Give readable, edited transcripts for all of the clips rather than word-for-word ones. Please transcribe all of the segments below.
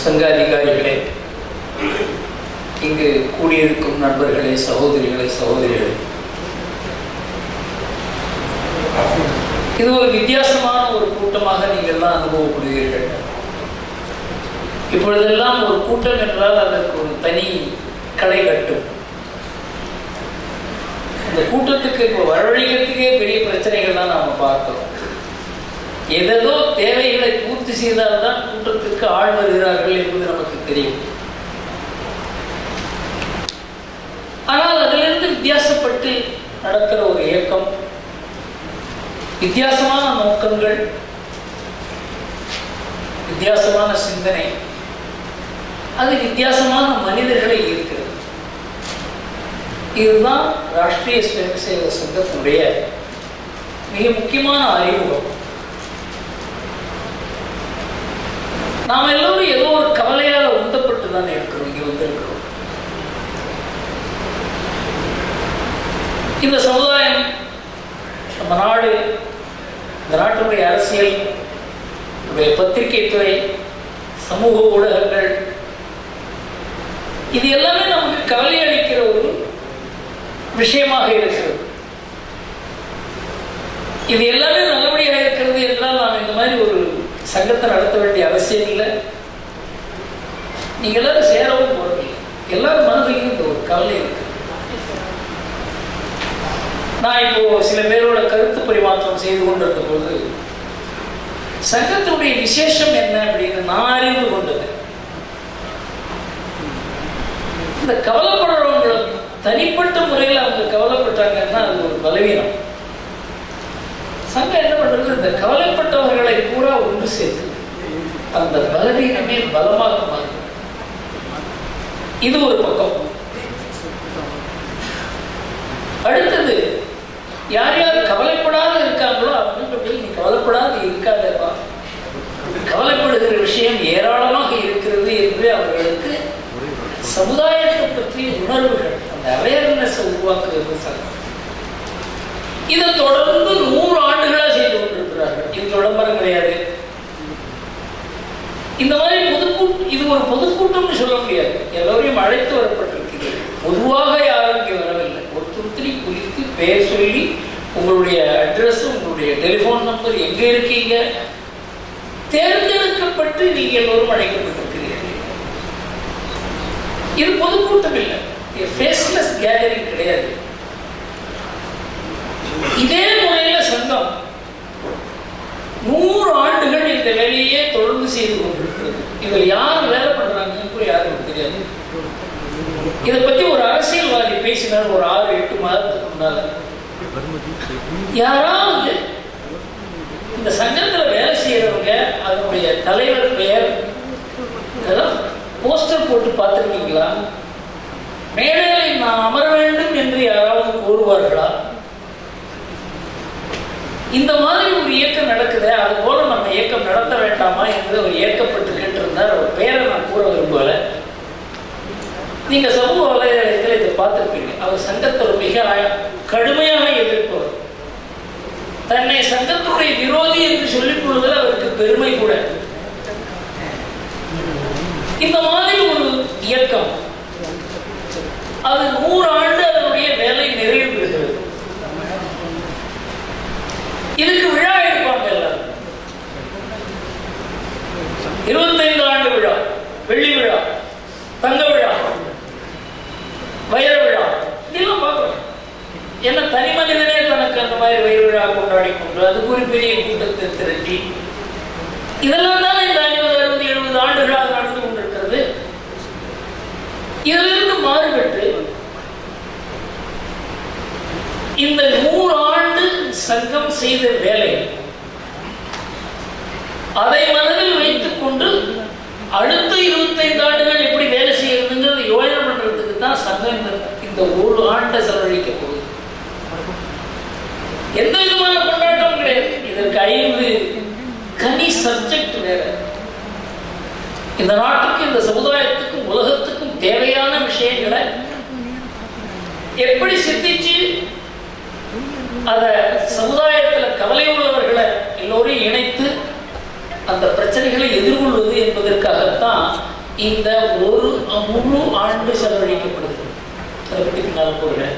சங்க அதிகாரிகளே, இங்கு கூடியிருக்கும் நண்பர்களே, சகோதரிகளே, சகோதரிகளே, இது ஒரு வித்தியாசமான ஒரு கூட்டமாக நீங்கள் தான் அனுபவப்படுவீர்கள். இப்பொழுதெல்லாம் ஒரு கூட்டம் என்றால் அதற்கு ஒரு தனி களை கட்டும். இந்த கூட்டத்துக்கு இப்போ வரவழைக்கிறதுக்கே பெரிய பிரச்சனைகள்லாம் நாம் பார்க்கிறோம். ஏதோ தேவைகளை பூர்த்தி செய்தால்தான் கூட்டத்திற்கு ஆள் வருகிறார்கள் என்பது நமக்கு தெரியும். ஆனால் அதிலிருந்து வித்தியாசப்பட்டு நடக்கிற ஒரு இயக்கம், வித்தியாசமான நோக்கங்கள், வித்தியாசமான சிந்தனை, அது வித்தியாசமான மனிதர்களை ஈர்க்கிறது. இதுதான் ராஷ்டிரிய ஸ்வயம் சேவக சங்கத்தினுடைய மிக முக்கியமான அறிமுகம். நாம் எல்லோரும் ஏதோ ஒரு கவலையால் உந்தப்பட்டு தான் இருக்கிறோம், இங்கே வந்திருக்கிறோம். இந்த சமுதாயம், நம்ம நாடு, இந்த நாட்டினுடைய அரசியல், பத்திரிகை துறை, சமூக ஊடகங்கள், இது எல்லாமே நமக்கு கவலை அளிக்கிற ஒரு விஷயமாக இருக்கிறது. இது எல்லாமே நல்லபடியாக இருக்கிறது என்றால் நாம் இந்த மாதிரி ஒரு சங்கத்தை நடத்த வேண்டிய அவசியம் இல்லை. நீங்க எல்லாரும் சேரவும் போறதில்லை. எல்லாரும் மனதிலையும் இந்த ஒரு கவலை இருக்கு. நான் இப்போ சில பேரோட கருத்து பரிமாற்றம் செய்து கொண்டிருந்த போது சங்கத்தினுடைய விசேஷம் என்ன அப்படின்னு நான் அறிந்து கொண்டது, இந்த கவலைப்படுறவங்களை தனிப்பட்ட முறையில் அவங்க கவலைப்பட்டாங்கன்னா அது ஒரு பலவீனம். சங்கம் என்ன பண்றது, இந்த கவலைப்பட்டவர்களை பூரா ஒன்று சேர்த்து அந்த பலவீனமே பலமாக மாறும். இது ஒரு பக்கம். அடுத்தது, யார் யார் கவலைப்படாத இருக்காங்களோ அப்படின்னு நீ கவலைப்படாது இருக்காதப்பா, கவலைப்படுகிற விஷயம் ஏராளமாக இருக்கிறது என்று அவர்களுக்கு சமுதாயத்தை பற்றிய உணர்வுகள், அந்த அவேர்னஸ் உருவாக்குறது சங்கம். இதை தொடர்ந்து 100 ஆண்டுகளா செய்து கொண்டிருக்கிறார்கள். இது விளம்பரம் கிடையாது. இந்த மாதிரி இது ஒரு பொதுக்கூட்டம் சொல்ல முடியாது. எல்லோரையும் அழைத்து வரப்பட்டிருக்கிறது. பொதுவாக யாரும் இங்கே வரவில்லை. ஒருத்தரி குறித்து பெயர் சொல்லி உங்களுடைய அட்ரஸ், உங்களுடைய டெலிபோன் நம்பர், எங்க இருக்கீங்க, தேர்ந்தெடுக்கப்பட்டு நீங்க எல்லோரும் அழைக்கப்பட்டிருக்கிறீர்கள். இது பொதுக்கூட்டம் இல்லை, ஃபேஸ்லெஸ் கேதரிங் கிடையாது. இதே முறையில சங்கம் 100 ஆண்டுகள் இந்த வேலையே தொடர்ந்து செய்து கொண்டிருக்கிறது. இதில் யார் வேலை பண்றாங்கன்னு கூட யாருக்கும் தெரியாது. இதை பத்தி ஒரு அரசியல்வாதி பேசினார் ஒரு 6-8 மாதத்துக்கு முன்னால. யாராவது இந்த சங்கத்துல வேலை செய்யறவங்க அதனுடைய தலைவர் பெயர் போஸ்டர் போட்டு பார்த்திருக்கீங்களா? மேடையில் நான் அமர வேண்டும் என்று யாராவது கோருவார்களா? இந்த மாதிரி ஒரு இயக்கம் நடக்குது, அது போல நம்ம இயக்கம் நடத்த வேண்டாமா என்று ஒரு இயக்கப்பட்டு கேட்டிருந்தார். ஒரு பேரை நான் கூற விரும்பல. நீங்க சமூக வலைதளத்தில் இதை பார்த்திருப்பீங்க. அவர் சங்கத்தை மிக கடுமையாக எதிர்ப்பவர், தன்னை சங்கத்துடைய விரோதி என்று சொல்லிக் கொள்வதில் அவருக்கு பெருமை கூட. இந்த மாதிரி ஒரு இயக்கம் அது 100 ஆண்டு அதனுடைய வேலை நிறைவு பெறுகிறது. இதுக்கு விழா எடுப்பாங்க எல்லாரும். 25 ஆண்டு விழா, வெள்ளி விழா, தங்க விழா, வைர விழா, இதெல்லாம் பார்க்கணும். ஏன்னா தனி மனிதனே தனக்கு அந்த மாதிரி வைர விழா கொண்டாடி கொண்டு அதுக்கு ஒரு பெரிய கூட்டத்தை திரட்டி, இதெல்லாம் தான் இந்த 50, 60, 70 ஆண்டுகளாக நடந்து கொண்டிருக்கிறது. இதிலிருந்து மாறுபட்டு இந்த 100 ஆண்டு சங்கம் செய்த வேலை, அதை மனதில் வைத்துக் கொண்டு அடுத்த 25 ஆண்டுகள் எப்படி வேலை செய்யறதுங்கிறது யோசனை பண்றதுக்கு தான் சங்கம் இந்த 1 ஆண்டை செலவழிக்க போகுது. எந்த விதமான கொண்டாட்டம் கிடையாது. இதற்கு 5 கனி சப்ஜெக்ட் வேற. இந்த நாட்டுக்கு, இந்த சமுதாயத்துக்கும், உலகத்துக்கும் தேவையான விஷயங்களை எப்படி சிந்திச்சு அத சமுதாயத்தில் கவலை உள்ளவர்களை எல்லோரையும் இணைத்து அந்த பிரச்சனைகளை எதிர்கொள்வது என்பதற்காகத்தான் இந்த ஒரு முழு ஆண்டு செலவழிக்கப்படுகிறது. அதை பற்றி பின்னால் போகிறேன்.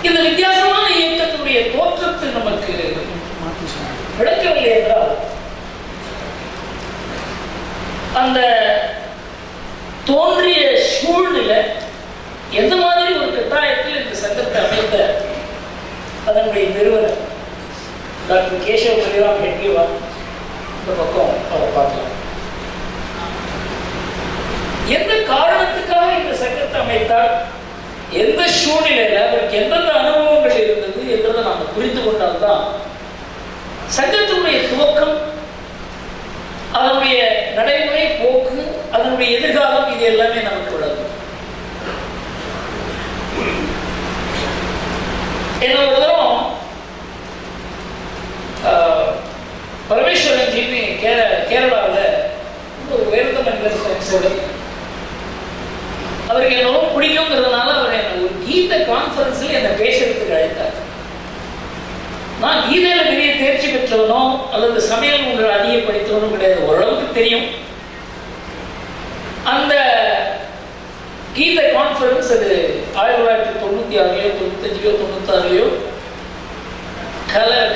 இந்த வித்தியாசமான இயக்கத்தினுடைய தோற்றத்தை நமக்கு விளக்கவில்லை என்றால் அந்த தோன்றிய சூழ்நிலை எந்த மாதிரி ஒரு கட்டாயத்தில் இந்த சங்கத்தை அமைத்த அதனுடைய நிறுவனர் டாக்டர் கேசவ பலிராம் ஹெட்கேவார் இந்த பக்கம் அவரை பார்க்கலாம். எந்த காரணத்துக்காக இந்த சங்கத்தை அமைத்தால், எந்த சூழ்நிலையில் அவருக்கு எந்தெந்த அனுபவங்கள் இருந்தது என்றதை நாம் புரிந்து கொண்டால்தான் சங்கத்தினுடைய துவக்கம், அதனுடைய நடைமுறை போக்கு, அதனுடைய எதிர்காலம், இது எல்லாமே நமக்கு விளங்கும். என்ன ஒரு தரம் பரமேஸ்வரன் ஜின்னு கேரளாவில் ஒரு உயர்ந்த மனிதர் ஃப்ரெண்ட்ஸோடு அவருக்கு என்ன ரொம்ப பிடிக்குங்கிறதுனால அவர் என்ன ஒரு கீத கான்ஃபரன்ஸில் என்னை பேசுறதுக்கு அழைத்தார். நான் கீதையில பெரிய தேர்ச்சி பெற்றவனோ அல்லது சமையல் உங்களை அதிக படித்தவனும் கிடையாது, ஓரளவுக்கு தெரியும். அந்த கீத கான்ஃபரன்ஸ் அது 1996 95 96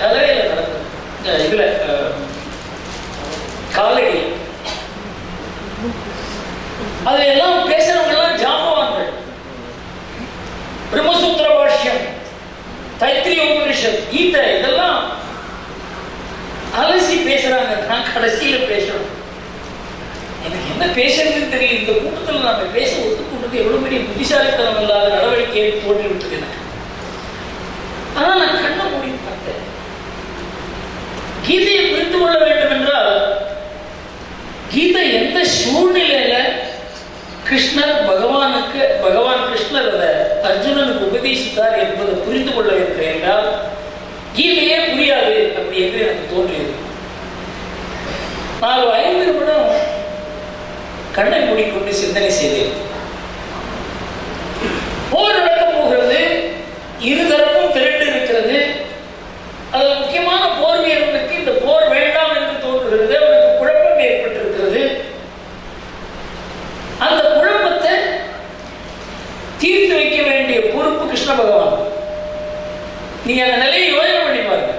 கலையில நடந்தது. இதுல காலடி அது எல்லாம் பேசுறவங்க எல்லாம் ஜாம்பவான்கள். பிரம்மசூத்திர பாஷ்யம், தைத்திரிய உபனிஷத், கீதை இதெல்லாம் அலசி பேசுறாங்க. நான் கடைசியில பேசணும். எனக்கு என்ன பேசுறதுன்னு தெரியல. இந்த கூட்டத்தில் நாம பேச ஒத்துக்கூட்டது எவ்வளவு பெரிய புத்திசாலித்தனம் இல்லாத நடவடிக்கையை தோன்றி விட்டது எனக்கு. ஆனா நான் கண்ண மூடி பார்த்தேன். கீதையை புரிந்து கொள்ள வேண்டும் என்றால் கீதை எந்த சூழ்நிலையில கிருஷ்ணர் பகவான் கிருஷ்ணர் அதை அர்ஜுனனுக்கு உபதேசித்தார் என்பதை புரிந்து கொள்ள வேண்டும் என்றால் கீதையே புரியாது அப்படி என்று எனக்கு தோன்றியது. நான் 5 நிமிடம் கண்ணை மூடிக்கொண்டு சிந்தனை செய்தேன். போர் நடக்கப் போகிறது, இருதரப்பும் திரண்டு இருக்கிறது. அது முக்கியமான போர் வீரனுக்கு இந்த போர் வேண்டாம் என்று தோன்றுகிறது. அவனுக்கு குழப்பம் ஏற்பட்டிருக்கிறது. அந்த குழப்பத்தை தீர்த்து வைக்க வேண்டிய பொறுப்பு கிருஷ்ண பகவான். நீங்க அந்த நிலையை யோசனை பண்ணி பாருங்க.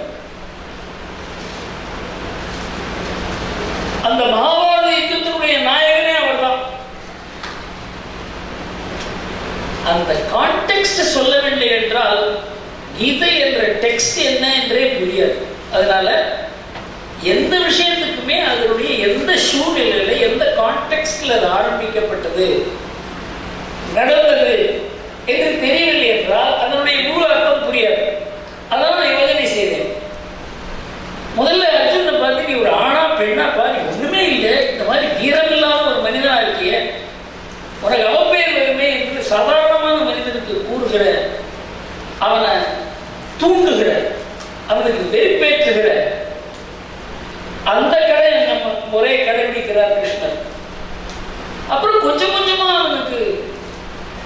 அந்த மகாபாரத யுத்தத்தினுடைய நாயகனே அவர்தான். அந்த கான்டெக்ஸ்ட் சொல்லவில்லை என்றால் கீதை என்ற டெக்ஸ்ட் என்ன என்றே புரியாது. அதனால எந்த விஷயத்துக்குமே அதனுடைய எந்த சூழ்நிலையில எந்த கான்டெக்ஸ்ட்ல அது ஆரம்பிக்கப்பட்டது, நடந்தது என்று தெரியவில்லை என்றால் அதனுடைய முழு அர்த்தம் புரியாது. அதான் நான் யோசனை செய்தேன். முதல்ல அர்ஜுனை பார்த்து, நீ ஒரு ஆணா பெண்ணா பாரு, ஒண்ணுமே இல்லை, இந்த மாதிரி வீரம் இல்லாத ஒரு மனிதனா இருக்கிய, உனக்கு அவப்பெயர் வருமே என்று சாதாரணமான மனிதனுக்கு கூறுகிற, அவனை தூண்டுகிற, அவனுக்கு வெறுப்பேற்றுகிற அந்த கடை நம்ம முறையை கடைபிடிக்கிறார் கிருஷ்ணர். அப்புறம் கொஞ்சம் கொஞ்சமா அவனுக்கு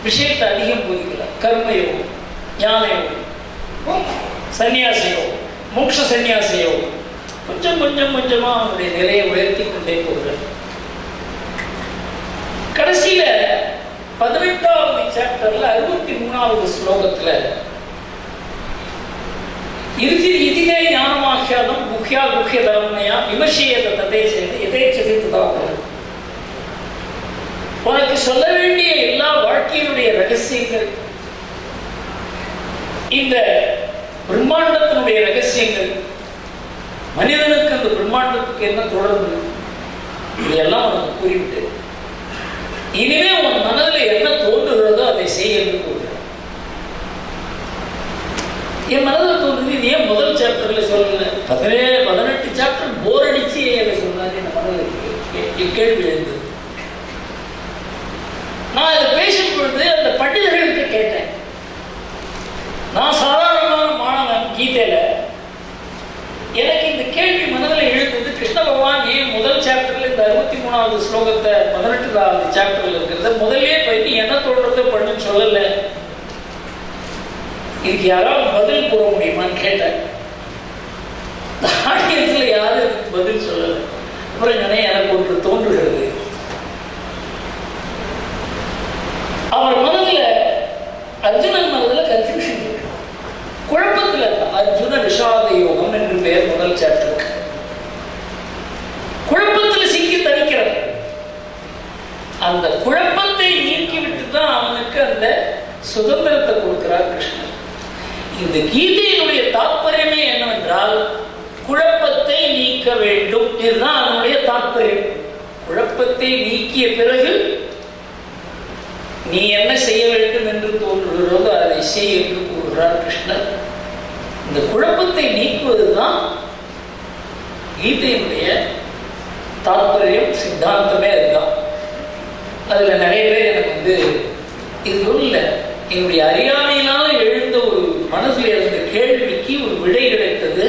விஷயத்தை அதிகம் போதிக்கிறார். கர்மயோகம், ஞான யோகம், சன்னியாசியோ, மோட்ச சன்னியாசியோ, கொஞ்சம் கொஞ்சம் கொஞ்சமா அவனுடைய நிலையை உயர்த்தி கொண்டே போகிறார். கடைசியில 18வது சாப்டர்ல 63வது ஸ்லோகத்துல இதிலே ஞானமாக்கியாலும் முக்கியா முக்கிய தரமையா விமர்சையத்தை தத்தை செய்து எதேச்சதை துதாகும். உனக்கு சொல்ல வேண்டிய எல்லா வாழ்க்கையினுடைய ரகசியங்கள், இந்த பிரம்மாண்டத்தினுடைய ரகசியங்கள், மனிதனுக்கு அந்த பிரம்மாண்டத்துக்கு என்ன தொடர்பு, இதையெல்லாம் உனக்கு கூறிவிட்டு இனிமே உன் மனதில் என்ன தோன்றுகிறதோ அதை செய்ய கூறுகிறேன். என் மனதில் தோன்றுது, இது ஏன் முதல் சாப்டர்ல சொல்லல, 18 சாப்டர் போர் அடிச்சு அதை சொன்னாங்க. என் மனதில் கேள்வி எழுந்தது. நான் இதை பேசும் பொழுது அந்த பண்டிதர்களுக்கு கேட்டேன். நான் சாதாரணமான மாணவன், கீதையில எனக்கு இந்த கேள்வி மனதில் எழுந்தது. கிருஷ்ண பகவான் ஏன் முதல் சாப்டர்ல இந்த 63வது ஸ்லோகத்தை 18வது சாப்டர்ல இருக்கிறத முதல்ல போய் நீ என்ன தோன்றதை பண்ணுன்னு சொல்லல, இதுக்கு யாராவது பதில் கூற முடியுமான்னு கேட்டேன். ஆடியன்ஸ்ல யாரும் பதில் சொல்லல. அப்புறம் எனக்கு தோன்றுகிறது. அவர் மனதில், அர்ஜுனன் மனதில் கன்ஃபியூஷன் இருக்கு, குழப்பத்தில் இருக்க. அர்ஜுன விஷாத யோகம் என்று பெயர் முதல் சாப்டருக்கு. குழப்பத்தில் சிக்கி தவிக்கிறார். அந்த குழப்பத்தை நீக்கிவிட்டு தான் அவனுக்கு அந்த சுதந்திரத்தை கொடுக்கிறார் கிருஷ்ணன். இந்த கீதையினுடைய தாற்பயமே என்னவென்றால், குழப்பத்தை நீக்க வேண்டும். இதுதான் அதனுடைய தாற்பயம். குழப்பத்தை நீக்கிய பிறகு நீ என்ன செய்ய வேண்டும் என்று தோன்றுகிறதோ அதை செய் என்று கூறுகிறார் கிருஷ்ணர். இந்த குழப்பத்தை நீக்குவதுதான் கீதையினுடைய தாற்பயம், சித்தாந்தமே அதுதான். அதில் நிறைய பேர் எனக்கு இது இல்லை, என்னுடைய அறியாமையினால எழுந்த ஒரு மனசில் இருந்த கேள்விக்கு ஒரு விடை கிடைத்தது.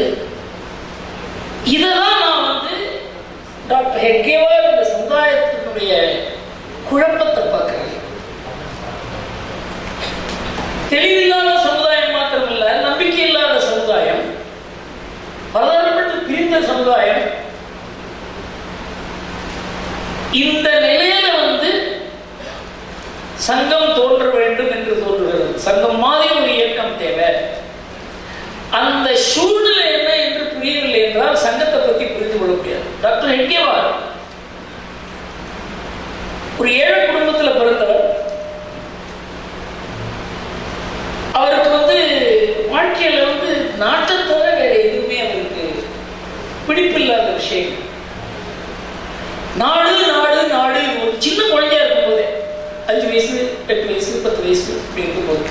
இதெல்லாம் நான் டாக்டர் ஹெட்கேவார் இந்த சமுதாயத்தினுடைய குழப்பத்தை பார்க்கிறேன். தெளிவில்லாத சமுதாயம் மாத்திரமல்ல, நம்பிக்கை இல்லாத சமுதாயம், பலதரப்பட்டு பிரிந்த சமுதாயம். இந்த நிலையில சங்கம் தோன்ற வேண்டும் என்று தோன்றுகிறது. சங்கம் மாதிரி ஒரு இயக்கம் தேவை. அந்த சூழ்நிலை என்ன என்று புரியவில்லை என்றால் சங்கத்தை பற்றி புரிந்து கொள்ள முடியாது. டாக்டர் ஹெட்கேவார் ஒரு ஏழை குடும்பத்தில் பிறந்தவர். அவருக்கு வாழ்க்கையில நாட்டை தவிர வேற எதுவுமே அவருக்கு பிடிப்பில்லாத விஷயம். நாடு நாடு நாடு. ஒரு சின்ன குழந்தையா இருக்கும் போதே, 5 வயசு 8 வயசு 10 வயசு இருக்கும்போது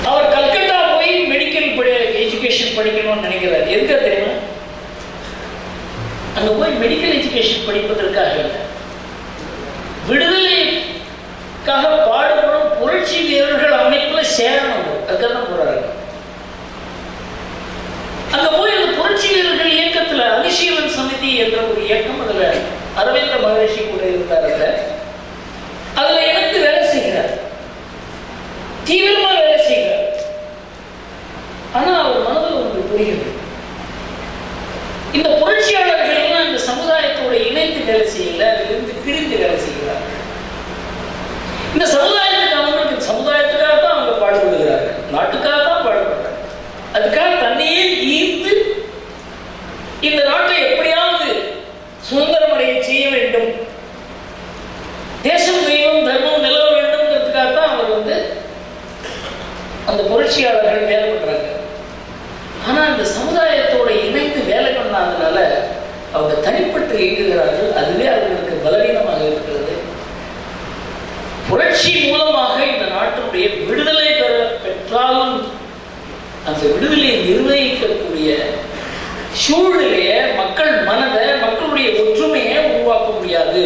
அவர் கல்கத்தா போய் மெடிக்கல் எஜுகேஷன் படிக்கணும்னு நினைக்கிறார். எதுக்காக தெரியுமா? அங்க போய் மெடிக்கல் எஜுகேஷன் படிப்பதற்காக இல்லை, விடுதலைக்காக பாடுபடும் புரட்சி வீரர்கள் அமைப்புல சேரணும். அதுக்காக தான் போறாரு. அங்க போய் அந்த புரட்சி வீரர்கள் இயக்கத்துல அனுசீலன் சமிதி என்ற ஒரு இயக்கம், அதுல அரவிந்த மகரிஷி கூட இருந்தார். அதுல எனக்கு வேலை செய்கிறார், தீவிரமா வேலை செய்கிறார். ஆனா அவர் மனதில் ஒன்று புரியுது, இந்த புரட்சியாளர்கள் எல்லாம் இந்த சமுதாயத்தோட இணைந்து வேலை செய்யல, அதிலிருந்து பிரிந்து வேலை செய்கிறார்கள். இந்த சமுதாயத்துக்கு அவங்களுக்கு சமுதாயத்துக்காக தான் அவங்க பாடுபடுகிறார்கள், நாட்டுக்காக தான் பாடுபடுறாங்க. அதுக்காக தன்னையே ஈர்த்து இந்த நாட்டை எப்படியாவது சுதந்திரமடைய செய்ய வேண்டும், தேசம் தெய்வம் தர்மம் நிலவ வேண்டும்ங்கிறதுக்காக தான் அவர் அந்த புரட்சியாளர்கள் வேலை பண்றாங்க. ஆனா அந்த சமுதாயத்தோட இணைந்து வேலை பண்ணாதனால அவங்க தனிப்பட்டு இயங்குகிறார்கள். அதுவே அவர்களுக்கு பலவீனமாக இருக்கிறது. புரட்சி மூலமாக இந்த நாட்டினுடைய விடுதலை பெற்றாலும் அந்த விடுதலையை நிர்வகிக்கக்கூடிய சூழ்நிலையை, மக்கள் மனதை, மக்களுடைய ஒற்றுமையை உருவாக்க முடியாது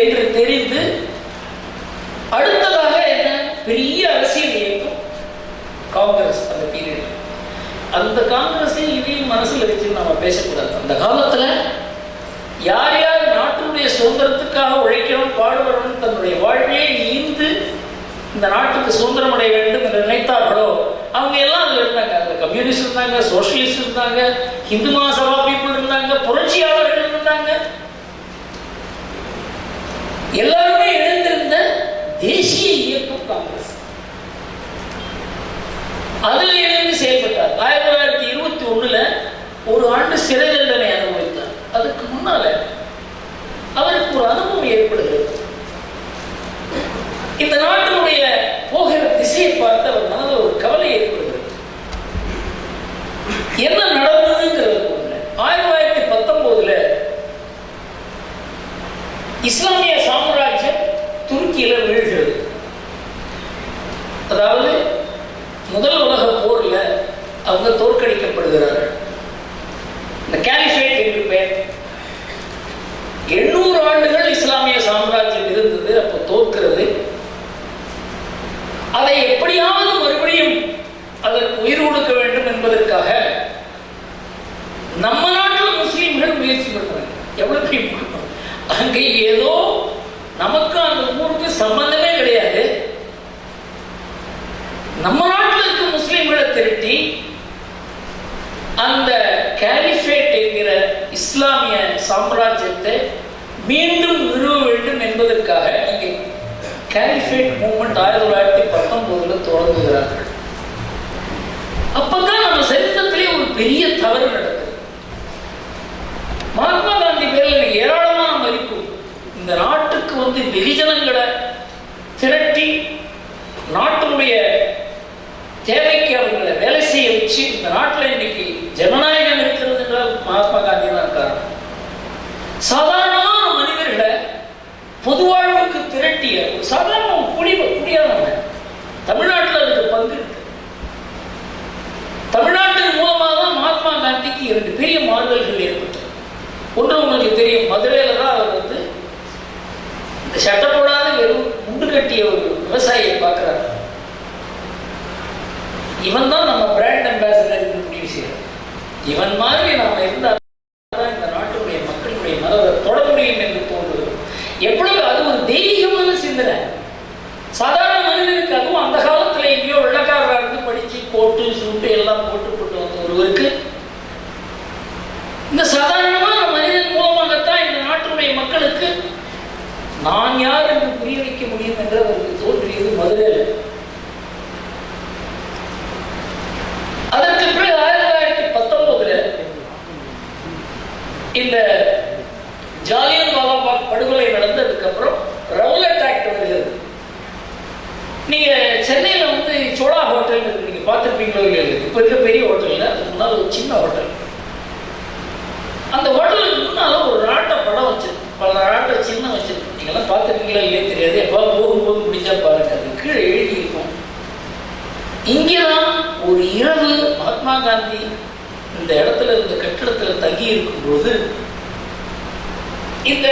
என்று தெரிந்து அடுத்ததாக என்ன பெரிய அரசியல் இயக்கம் காங்கிரஸ். அந்த பீரியட், அந்த காங்கிரஸை இதையும் மனசுல வச்சு நாம பேசக்கூடாது. அந்த காலத்துல யார் யார் நாட்டினுடைய சுதந்திரத்துக்காக உழைக்கிறோம், பாடுபடணும், தன்னுடைய வாழ்வையை ஈர்ந்து இந்த நாட்டுக்கு சுதந்திரம் அடைய வேண்டும் என்று நினைத்தார்களோ அவங்க எல்லாம் அதுல இருந்தாங்க. அதுல கம்யூனிஸ்ட் இருந்தாங்க, சோசியலிஸ்ட் இருந்தாங்க, இந்து மகாசபா பீப்புள் இருந்தாங்க, புரட்சியாளர்கள் இருந்தாங்க. எல்லாருமே இணைந்திருந்த தேசிய இயக்கம் காங்கிரஸ். அதுல இணைந்து செயல்பட்டார். 1921 ஒரு ஆண்டு சிறை தண்டனை அனுபவித்தார். அதுக்கு முன்னால அவருக்கு ஒரு அனுபவம் ஏற்படுகிறது. இந்த நாட்டினுடைய போகிற திசையை பார்த்து அவர் மனதில் ஒரு கவலை ஏற்படுகிறது. என்ன நடந்ததுங்கிறது 1919 இஸ்லாமிய சாம்ராஜ்யம் துருக்கியில வீழ்கிறது. அதாவது முதல் உலக போர்ல அவங்க தோற்கடிக்கப்படுகிறார்கள். இந்த கேலிஃபேட் என்று பெயர். 800 ஆண்டுகள் இஸ்லாமிய சாம்ராஜ்யம் இருந்தது. அப்போ தோற்கிறது. அதை எப்படியாவது மறுபடியும் அதற்கு உயிர் கொடுக்க வேண்டும் என்பதற்காக நம்ம நாட்டில் முஸ்லீம்கள் முயற்சி பண்றாங்க. எவ்வளவு பெரிய அங்க ஏதோ நமக்கு அந்த ஊருக்கு சம்பந்தமே கிடையாது. நம்ம நாட்டில் இருக்க முஸ்லீம்களை திரட்டி அந்த கேலிஃபேட் என்கிற இஸ்லாமிய சாம்ராஜ்யத்தை மீண்டும் நிறுவ வேண்டும் என்பதற்காக இங்கே கேலிஃபேட் மூவ்மெண்ட் 1919 தொடங்குகிறார்கள். அப்பதான் நம்ம சரித்திரத்திலே ஒரு பெரிய தவறு நடக்குது. மகாத்மா காந்தி பேரில் எனக்கு ஏராளமான மதிப்பு. இந்த நாட்டுக்கு வெகுஜனங்களை திரட்டி நாட்டினுடைய தேவைக்கு அவர்களை வேலை செய்ய வச்சு இந்த நாட்டில் இன்னைக்கு ஜனநாயகம் இருக்கிறது என்றால் மகாத்மா காந்தி தான் காரணம். சாதாரணமான மனிதர்களை பொது வாழ்வுக்கு திரட்டிய ஒரு சாதாரண குடியானவங்க தமிழ்நாட்டில் அதுக்கு பங்கு இருக்கு. தமிழ்நாட்டின் மூலமாக தான் மகாத்மா காந்திக்கு 2 பெரிய மாறுதல்கள் ஏற்பட்டது. ஒன்று உங்களுக்கு தெரியும், மதுரையில தான் அவர் இந்த சட்டை போடாத வெறும் முண்டு கட்டிய ஒரு விவசாயியை பார்க்கிறார். இவன் தான் நம்ம பிராண்ட் அம்பாசிடர் என்று முடிவு செய்யறார். இவன் மாதிரி நாம இருந்தால் இந்த நாட்டுடைய மக்களுடைய மனதை தொட முடியும் என்று தோன்றுகிறது. எவ்வளவு அது ஒரு தெய்வீகமான சிந்தனை. சாதாரண மனிதனுக்கு, அதுவும் அந்த காலத்துல எங்கேயோ வெள்ளக்காரராக இருந்து படிச்சு போட்டு சுட்டு எல்லாம் போட்டு வந்த ஒருவருக்கு இந்த சாதாரணமான மனிதன் மூலமாகத்தான் இந்த நாட்டுடைய மக்களுக்கு நான் யார் என்று புரிய வைக்க முடியும் என்று அவருக்கு தோன்றியது மதுரையில். அதற்கு பிறகு 1919 இந்த ஜாலியன் வாலாபாக் படுகொலை நடந்ததுக்கு அப்புறம் ரவுலட் ஆக்ட் வருகிறது. நீங்க சென்னையில சோழா ஹோட்டல் இருக்கு, நீங்க பார்த்துருப்பீங்களோ இல்லையா? இப்ப இருக்க பெரிய ஹோட்டல், அதுக்கு முன்னால ஒரு சின்ன ஹோட்டல். அந்த ஹோட்டலுக்கு முன்னால ஒரு ராட்டை படம் வச்சிருக்கு, பல ராட்டை சின்ன வச்சிருக்கு. நீங்கெல்லாம் பார்த்துருக்கீங்களோ இல்லையே தெரியாது. எப்போ போகும்போது முடிஞ்சா பாருங்க, அது கீழே எழுதி இருக்கும். இங்கேதான் ஒரு இரவு மகாத்மா காந்தி இந்த இடத்துல இந்த கட்டிடத்தில் தங்கி இருக்கும் போது இந்த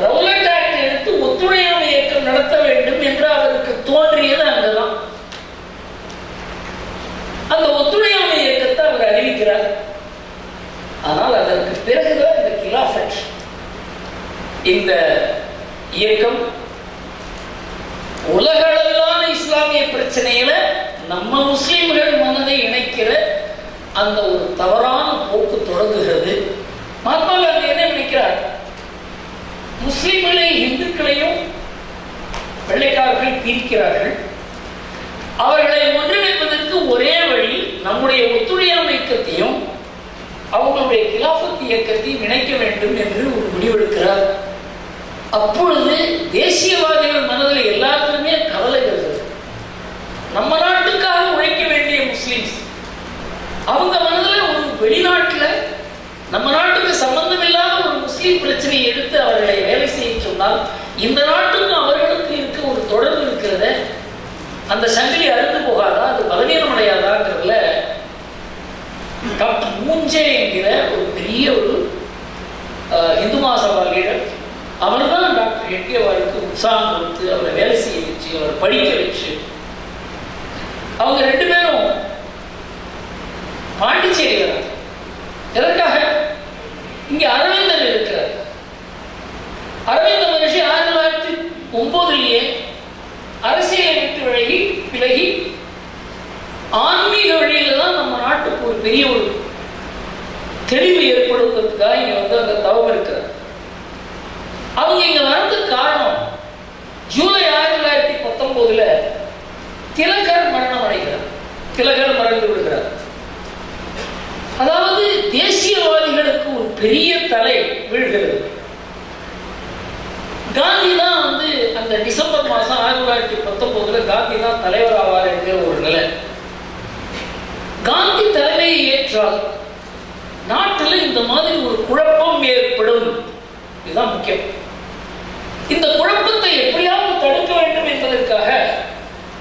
ரவுலட் ஆக்ட் எடுத்து ஒத்துழையாமை இயக்கம் நடத்த வேண்டும் என்று அவருக்கு தோன்றியது அங்கதான். அந்த ஒத்துழையாமை இயக்கத்தை அவர் அறிவிக்கிறார். ஆனால் அதற்கு பிறகுதான் இந்த கிலாஃபட், இந்த இயக்கம் உலக அளவிலான இஸ்லாமிய பிரச்சனையில நம்ம முஸ்லிம்கள் மனதை இணைக்கிற அந்த ஒரு தவறான போக்கு தொடங்குகிறது. மகாத்மா காந்தி என்ன நினைக்கிறார்? முஸ்லிம்களையும் இந்துக்களையும் வெள்ளைக்காரர்கள் பிரிக்கிறார்கள். அவர்களை ஒன்றிணைப்பதற்கு ஒரே வழி நம்முடைய ஒத்துழையாமை இயக்கத்தையும் அவங்களுடைய கிலாஃபத் இயக்கத்தையும் இணைக்க வேண்டும் என்று ஒரு முடிவெடுக்கிறார். அப்பொழுது தேசியவாதிகள் மனதில் எல்லாருக்குமே கவலை வருகிறது. நம்ம நாட்டுக்காக உழைக்க வேண்டிய முஸ்லிம்ஸ், அவங்க மனதில் ஒரு வெளிநாட்டில் நம்ம நாட்டுக்கு சம்பந்தம் இல்லாத ஒரு முஸ்லீம் பிரச்சனையை எடுத்து அவர்களை வேலை செய்ய சொன்னால் இந்த நாட்டுக்கும் அவர்களுக்கு இருக்க ஒரு தொடர்பு இருக்கிறத, அந்த சங்கிலி அறுந்து போகாதா, அது பலவீனம் அடையாதாங்கிறதுல டாக்டர் மூஞ்சே என்கிற ஒரு பெரிய ஒரு இந்து மகாசபா லீடர், அவர் தான் டாக்டர் ஹெட்கேவாருக்கு உற்சாகம் கொடுத்து அவரை வேலை செய்ய வச்சு அவரை படிக்க வச்சு, அவங்க 2 பேரும் பாண்டிச்சேரி வராங்க. எதற்காக? இங்க அரவிந்தர் இருக்கிறார். அரவிந்த மகர்ஷி 1909 அரசியலை விட்டு விலகி ஆன்மீக வழியில தான் நம்ம நாட்டுக்கு ஒரு பெரிய ஒரு தெளிவு ஏற்படுவதற்காக இங்க அந்த தவம் இருக்கிறார். அவங்க இங்க வரதுக்கு காரணம், ஜூலை 1919 திலகர் மரணம் அடைகிறார். திலகர் மறைந்து விடுகிறார். அதாவது தேசியவாதிகளுக்கு ஒரு பெரிய தலை வீழ்கிறது. காந்தி தான் அந்த டிசம்பர் மாதம் 1919 காந்தி தான் தலைவர் ஆவார் என்கிற ஒரு நிலை. காந்தி தலைமையை ஏற்றால் நாட்டில் இந்த மாதிரி ஒரு குழப்பம் ஏற்படும். இதுதான் முக்கியம். இந்த குழப்பத்தை எப்படியாவது தடுக்க வேண்டும் என்பதற்காக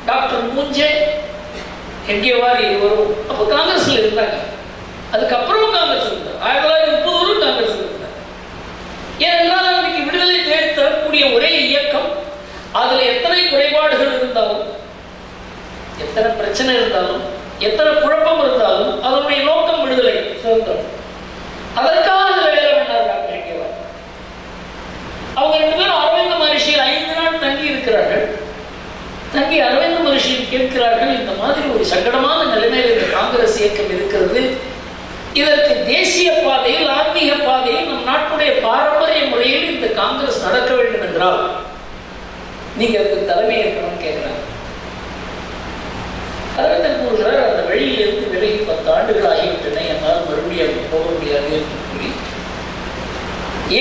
டாக்டர் மூஞ்சே, ஹெட்கேவார் இருவரும் அப்போ காங்கிரஸ்ல இருந்தாங்க. அதுக்கப்புறம் காங்கிரஸ் இருந்தார். 1930 காங்கிரஸ் இருந்தார். ஏனென்றால் அன்றைக்கு விடுதலை தேடி தரக்கூடிய ஒரே இயக்கம், அதுல எத்தனை குறைபாடுகள் இருந்தாலும், எத்தனை பிரச்சனை இருந்தாலும், எத்தனை குழப்பம் இருந்தாலும் அதனுடைய நோக்கம் விடுதலை, சுதந்திரம். அதற்காக அதில் வேலை பண்ணார் டாக்டர் ஹெட்கேவார். அவங்க 2 பேரும் அரவிந்த மகர்ஷியில் 5 நாள் தங்கி இருக்கிறார்கள். தங்கி அரவிந்த மகர்ஷியில் கேட்கிறார்கள், இந்த மாதிரி ஒரு சங்கடமான நிலைமையில் இந்த காங்கிரஸ் இயக்கம் இருக்கிறது, இதற்கு தேசிய பாதையில், ஆன்மீக பாதையில், நம் நாட்டுடைய பாரம்பரிய முறையில் இந்த காங்கிரஸ் நடக்க வேண்டும் என்றால் நீங்க அதுக்கு தலைமை ஏற்கனவே கேட்கிறாங்க. அரவிந்தன் கூறுகிறார், அந்த வழியிலிருந்து விலகி 10 ஆண்டுகள் ஆகிவிட்டன, என்னால் மறுபடியும் போக முடியாது என்று கூறி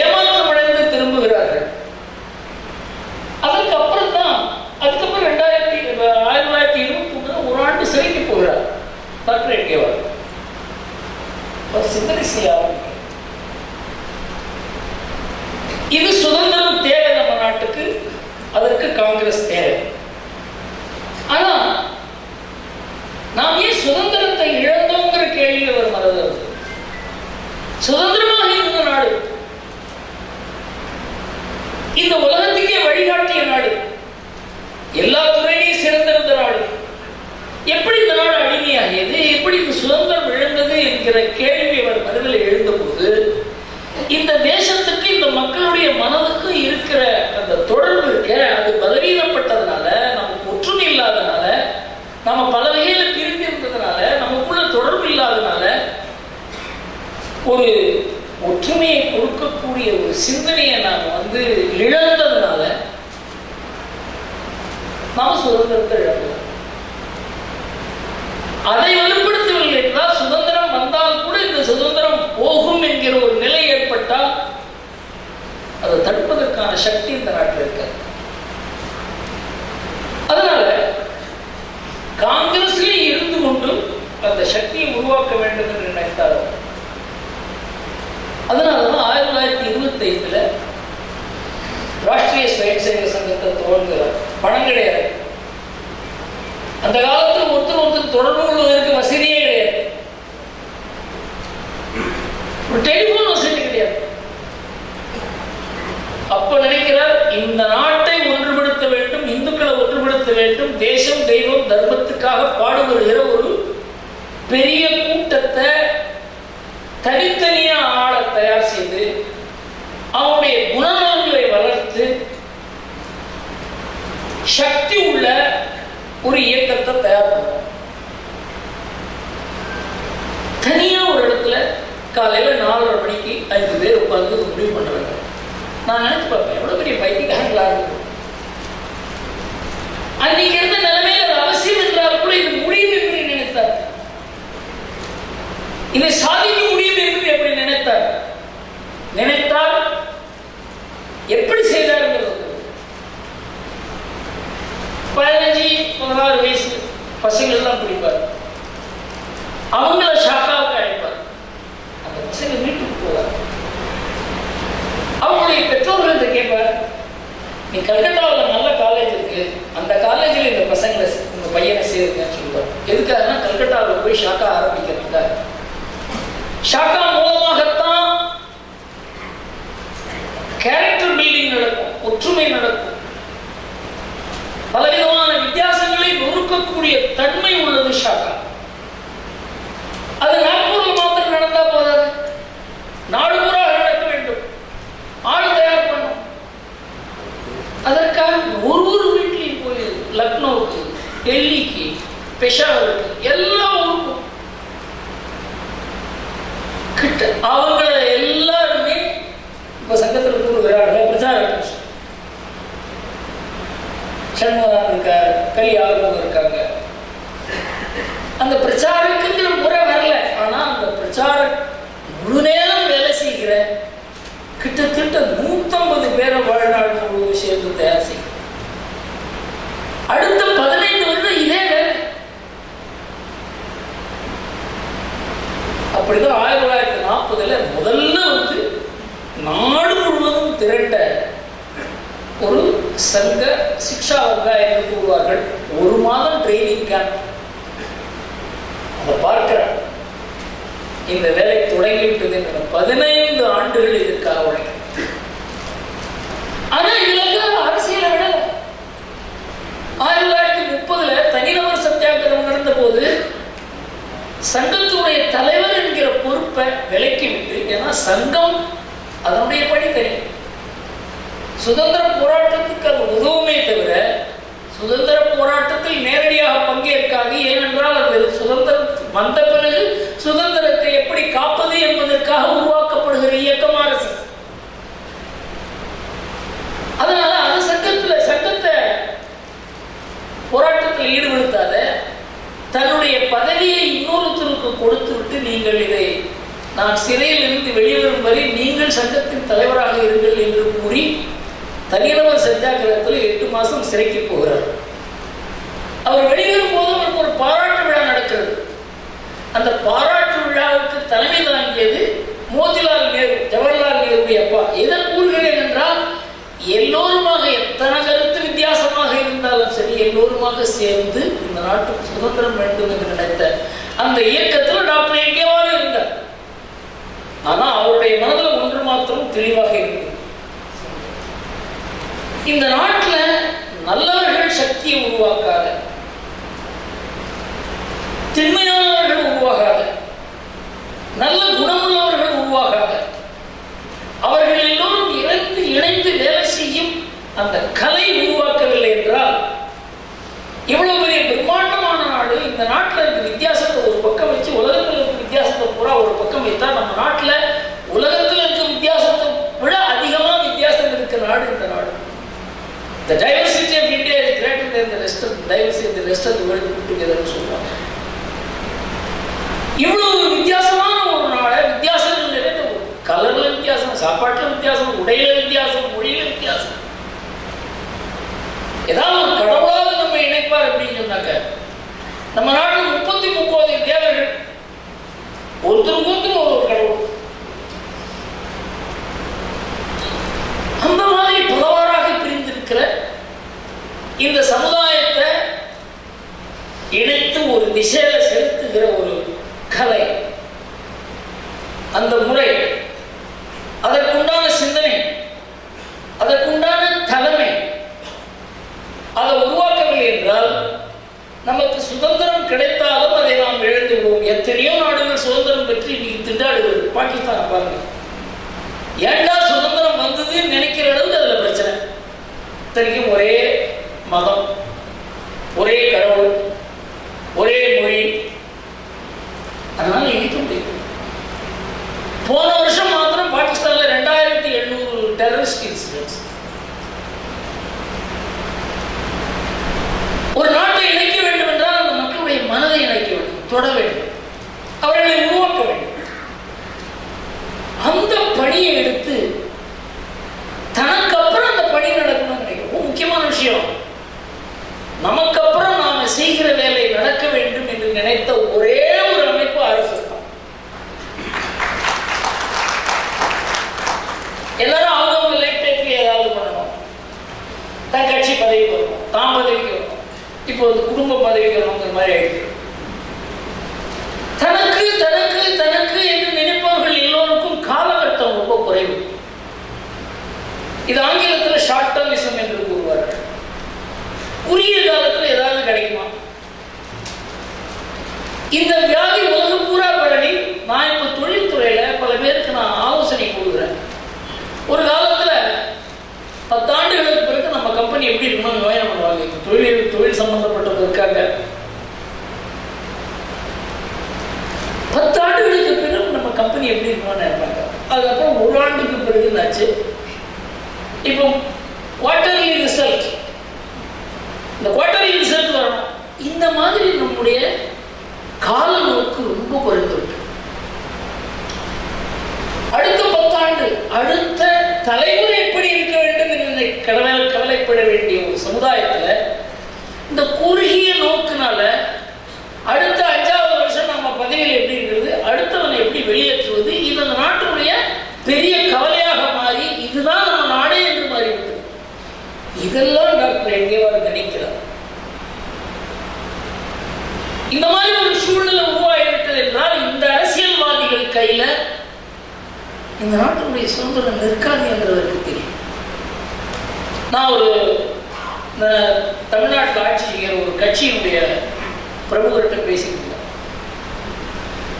ஏமாற்றமடைந்து திரும்புகிறார்கள். அதுக்கப்புறம் தான், அதுக்கப்புறம் 1923 ஒரு ஆண்டு சிறைக்கு போகிறார் டாக்டர் என்கேவார். அவர் சிந்தனை செய்ய ஆரம்பிக்கிறார். இது சுதந்திரம் தேவை நம்ம நாட்டுக்கு, அதற்கு காங்கிரஸ் தேவை. ஆனா நாம் ஏன் சுதந்திரத்தை இழந்தோங்கிற கேள்வி அவர் மறந்தது. சுதந்திரமாக இருந்த நாடு, இந்த உலகத்துக்கே வழிகாட்டிய நாடு, எல்லா துறையிலையும் சிறந்திருந்த நாடு, எப்படி இந்த நாடு அடிமையாகியது, எப்படி இந்த சுதந்திரம் இழந்தது என்கிற கேள்வி அவர் மனதில் எழுந்தபோது, இந்த தேசத்துக்கு, இந்த மக்களுடைய மனதுக்கு இருக்கிற அந்த தொடர்பு இருக்க, அது பலவீனப்பட்டதுனால, நமக்கு ஒற்றுமை இல்லாதனால, நம்ம பல வகையில பிரிந்திருந்ததுனால, நமக்குள்ள தொடர்பு இல்லாதனால, ஒரு ஒற்றுமையை கொடுக்கக்கூடிய ஒரு சிந்தனையை நாம் இழந்ததுனால நாம் சுதந்திரத்தை இழந்தோம். அதை வலுப்படுத்தவில்லை என்றால், சுதந்திரம் வந்தால் கூட இந்த சுதந்திரம் போகும் என்கிற ஒரு நிலை ஏற்பட்டால் அதை தடுப்பதற்கான சக்தி இந்த நாட்டில் இருக்காது. அதனால காங்கிரஸிலே இருந்து கொண்டு அந்த சக்தியை உருவாக்க வேண்டும் என்று நினைத்தார். அதனாலதான் 1925 ராஷ்டிரிய ஸ்வயம் சேவக சங்கத்தை துவங்குகிறார். பணம் கிடையாது, அந்த காலத்தில் ஒருத்தர் தொடர்பு கொள்வதற்கு வசதியே கிடையாது, ஒரு டெலிபோன் வசதி கிடையாது. அப்ப நினைக்கிறார், இந்த நாட்டை ஒன்றுபடுத்த வேண்டும், இந்துக்களை ஒன்றுபடுத்த வேண்டும், தேசம் தெய்வம் தர்மத்துக்காக பாடுபடுகிற ஒரு பெரிய கூட்டத்தை தனித்தனியா ஆள தயார் செய்து, அவனுடைய குணநலன்களை வளர்த்து சக்தி உள்ள ஒரு இயக்கத்தை தயார் பண்ணும். தனியா ஒரு இடத்துல காலையில 4:30 மணிக்கு 5 பேர் உட்கார்ந்து முடிவு பண்ணுவாங்க. நான் நினைச்சு பார்ப்பேன், எவ்வளவு பெரிய பைத்தியக்காரங்களா இருக்கு. அன்னைக்கு இருந்த நிலைமையில அது அவசியம் என்றால் கூட இது முடியும் என்று நினைத்தார், இதை சாதிக்க முடியும் என்று எப்படி நினைத்தார். எப்படி செய்தார்? 15-16 வயசு பசங்கள் தான் பிடிப்பார், அவங்கள ஷாக்காவுக்கு அழைப்பார். அந்த பசங்க வீட்டுக்கு போவார், அவங்களுடைய பெற்றோர்கள் கேட்பார், நீ கல்கட்டாவில் நல்ல காலேஜ் இருக்கு, அந்த காலேஜில் இந்த பசங்களை, இந்த பையனை சேருங்கன்னு சொல்லுவார். எதுக்காகனா கல்கட்டாவில் போய் ஷாக்கா ஆரம்பிக்கிறதுக்காக. ஷாக்கா மூலமாகத்தான் கேரக்டர் பில்டிங் நடக்கும், ஒற்றுமை நடக்கும், பலவிதமான வித்தியாசங்களை நொறுக்கக்கூடிய தன்மை உள்ளது ஷாக்கா. அது நாக்பூர்ல மாத்திரம் நடந்தா போதாது, நாடு பூரா நடக்க வேண்டும், ஆள் தயார் பண்ணும். அதற்காக ஒரு வீட்லையும் போய் லக்னோவுக்கு, டெல்லிக்கு, பெஷாவருக்கு, எல்லா ஊருக்கும் கிட்ட அவங்க எல்லாருமே இப்ப சங்கத்தில் கூறுகிறார்கள். பிரச்சாரம் சண்முகம் இருக்கார், கலி ஆர்வம் இருக்காங்க. அந்த பிரச்சாரக்குங்கிற முறை வரல, ஆனா அந்த பிரச்சார முழு நேரம் வேலை செய்கிற கிட்டத்தட்ட 150 பேரை வாழ்நாள் முழு விஷயத்தை தயார் செய்யும். அடுத்த 15 வருடம் இதே வேலை. அப்படிதான் 1940 முதல்ல நாடு முழுவதும் திரண்ட ஒரு சங்க சிக்ஷா வர்க்கா என்று கூறுவார்கள். 1 மாதம் ட்ரைனிங் கேம்ப். அதை பார்க்கிறார், இந்த வேலை தொடங்கிவிட்டது. 15 ஆண்டுகள் இதற்காக உழைக்க. ஆனா இதுல அரசியலை விட 1930 தனிநபர் சத்தியாகிரகம் நடந்த போது சங்கத்துடைய தலைவர் என்கிற பொறுப்பை விலக்கி விட்டு, ஏன்னா சங்கம் அதனுடைய பணி தெரியும், சுதந்திர போராட்டத்துக்கு அது உதவுமே தவிர சுதந்திர போராட்டத்தில் நேரடியாக பங்கேற்காது. ஏனென்றால் அது சுதந்திரம் வந்த பிறகு சுதந்திரத்தை எப்படி காப்ப கொடுத்துவிட்டு நீங்கள் இதை நான் சிறையில் இருந்து வெளிவரும் வரை நீங்கள் சங்கத்தின் தலைவராக இருங்கள் என்று கூறி தனிநபர் சத்தியாகிரகத்தில் 8 மாதம் சிறைக்கு போகிறார். அவர் வெளிவரும் போது அவருக்கு ஒரு பாராட்டு விழா நடக்கிறது. அந்த பாராட்டு விழாவுக்கு தலைமை தாங்கியது மோதிலால் நேரு, ஜவஹர்லால் நேருடைய அப்பா. எதை கூறுகிறேன் என்றால், எல்லோருமாக எத்தனை கருத்து வித்தியாசமாக இருந்தாலும் சரி, எல்லோருமாக சேர்ந்து இந்த நாட்டுக்கு சுதந்திரம் வேண்டும் என்று நினைத்த அந்த இயக்கத்தில் டாக்டர் எங்கேவாறு இருந்தார். ஆனால் அவருடைய மனதில் ஒன்று மாத்திரம் தெளிவாக இருந்தது. இந்த நாட்டில் நல்லவர்கள் சக்தியை உருவாக்காத, திண்மையானவர்கள் உருவாகாத, நல்ல குணமுள்ளவர்கள் உருவாகாத, அவர்கள் எல்லோரும் இணைந்து வேலை செய்யும் அந்த கலை உருவாக்கவில்லை என்றால், இவ்வளவு பெரிய பிரம்மாண்டமான நாடு, இந்த நாட்டில் இருக்க வித்தியாசத்தை ஒரு பக்கம் வச்சு உலகத்தில் இருக்க வித்தியாசத்தை பூரா ஒரு பக்கம் வைத்தா, நம்ம நாட்டில் உலகத்தில் இருக்க வித்தியாசத்தை விட அதிகமாக வித்தியாசம் இருக்க நாடு இந்த நாடு. The diversity of India is greater than the rest of the diversity of the rest of the world put together ன்னு சொல்லுவாங்க. இவ்வளவு வித்தியாசமான ஒரு நாடு, வித்தியாசங்கள் நிறைந்த, கலர்ல வித்தியாசம், சாப்பாட்டுல வித்தியாசம், உடையில வித்தியாசம், மொழியில வித்தியாசம். ஏதாவது ஒரு கடவுளாக நம்ம இணைப்பார் அப்படின்னு சொன்னாக்க, நம்ம நாட்டில் 33 தேவர்கள், ஒருத்தருக்கு ஒரு கடவுள். அந்த மாதிரி பலவாறாக பிரிந்திருக்கிற இந்த சமுதாயத்தை இணைத்து ஒரு திசையில செலுத்துகிற ஒரு கலை, அந்த முறை, அதற்குண்டான சிந்தனை, அதற்குண்டான தலைமை, அதை உருவாக்கவில்லை என்றால் நமக்கு சுதந்திரம் கிடைத்தாலும் அதை நாம் இழந்து விடுவோம். எத்தனையோ நாடுகள் சுதந்திரம் பெற்று இன்னைக்கு திண்டாடுகிறது. பாகிஸ்தான் பாருங்க, ஏண்டா சுதந்திரம் வந்ததுன்னு நினைக்கிற அளவுக்கு அதுல பிரச்சனை. இத்தனைக்கும் ஒரே மதம், ஒரே கடவுள், ஒரே மொழி, அதனால இணைக்க முடியும். போன வருஷம் மாத்திரம் பாகிஸ்தான்ல 2700 டெரரிஸ்ட் இன்சிடென்ட்ஸ். ஒரு நாட்டை இணைக்க வேண்டும் என்றால் அந்த மக்களுடைய மனதை இணைக்க வேண்டும், தொட வேண்டும், அவர்களை உருவாக்க வேண்டும். அந்த பணியை எடுத்து தனக்கு அப்புறம் அந்த பணி நடக்கணும்னு நினைக்கிறோம். முக்கியமான விஷயம், நமக்கு அப்புறம் நாம செய்கிற வேலை நடக்க வேண்டும் என்று நினைத்த ஒரே ஒரு அமைப்பு RSS தான். எல்லாரும் அவங்க லைஃப் டைம்ல ஏதாவது பண்ணணும், தன் கட்சி பதவிக்கு வரணும், தான் பதவிக்கு வரணும், இப்போ வந்து குடும்ப பதவிக்கு வரணுங்கிற மாதிரி ஆயிடுச்சு. தனக்கு தனக்கு தனக்கு என்று நினைப்பவர்கள் எல்லோருக்கும் காலகட்டம் ரொம்ப குறைவு. இது ஆங்கிலத்தில் ஷார்ட் டர்மிசம் என்று கூறுவார்கள். குறுகிய காலத்தில் ஏதாவது கிடைக்குமா? இந்த வியாதி உலகம் பூரா பரவி, நான் இப்ப தொழில்துறையில பல பேருக்கு நான் ஆலோசனை கொடுக்குறேன். ஒரு காலத்துல 10 ஆண்டுகளுக்கு பிறகு நம்ம கம்பெனி எப்படி இருக்கணும்னு யோசனை பண்ணுவாங்க. இப்ப தொழில் சம்பந்தப்பட்டவங்க இருக்காங்க. 10 ஆண்டுகளுக்கு பிறகு நம்ம கம்பெனி எப்படி இருக்கணும்னு நினைப்பாங்க. அதுக்கப்புறம் 1 ஆண்டுக்கு பிறகு என்னாச்சு? இப்போ குவார்டர்லி ரிசல்ட், இந்த குவார்டர்லி ரிசல்ட் வரணும். இந்த மாதிரி நம்முடைய கால நோக்கு ரொம்ப குறைந்துவிட்டு, அடுத்த 10 ஆண்டு அடுத்த தலைமுறை எப்படி இருக்க வேண்டும் என்று கவலைப்பட வேண்டிய ஒரு சமுதாயத்துல இந்த குறுகிய நோக்குனால அடுத்த 5வது வருஷம் நம்ம பதவியில் எப்படி இருக்கிறது, அடுத்தவனை எப்படி வெளியேற்றுவது, இது அந்த நாட்டுடைய பெரிய கவலையாக மாறி இதுதான் நம்ம நாடே என்று மாறிவிட்டது. இதெல்லாம் டாக்டர் எங்கேவாறு நினைக்கிறார். இந்த மாதிரி ஒரு சூழ்நிலை உருவாகிவிட்டது என்றால் இந்த அரசியல்வாதிகள் கையில இந்த நாட்டுடைய சுதந்திரம் நிற்காது என்றவருக்கு தெரியும். நான் ஒரு தமிழ்நாட்டில் ஆட்சி செய்கிற ஒரு கட்சியினுடைய பிரமுகர்கிட்ட பேசிட்டு இருந்தேன்.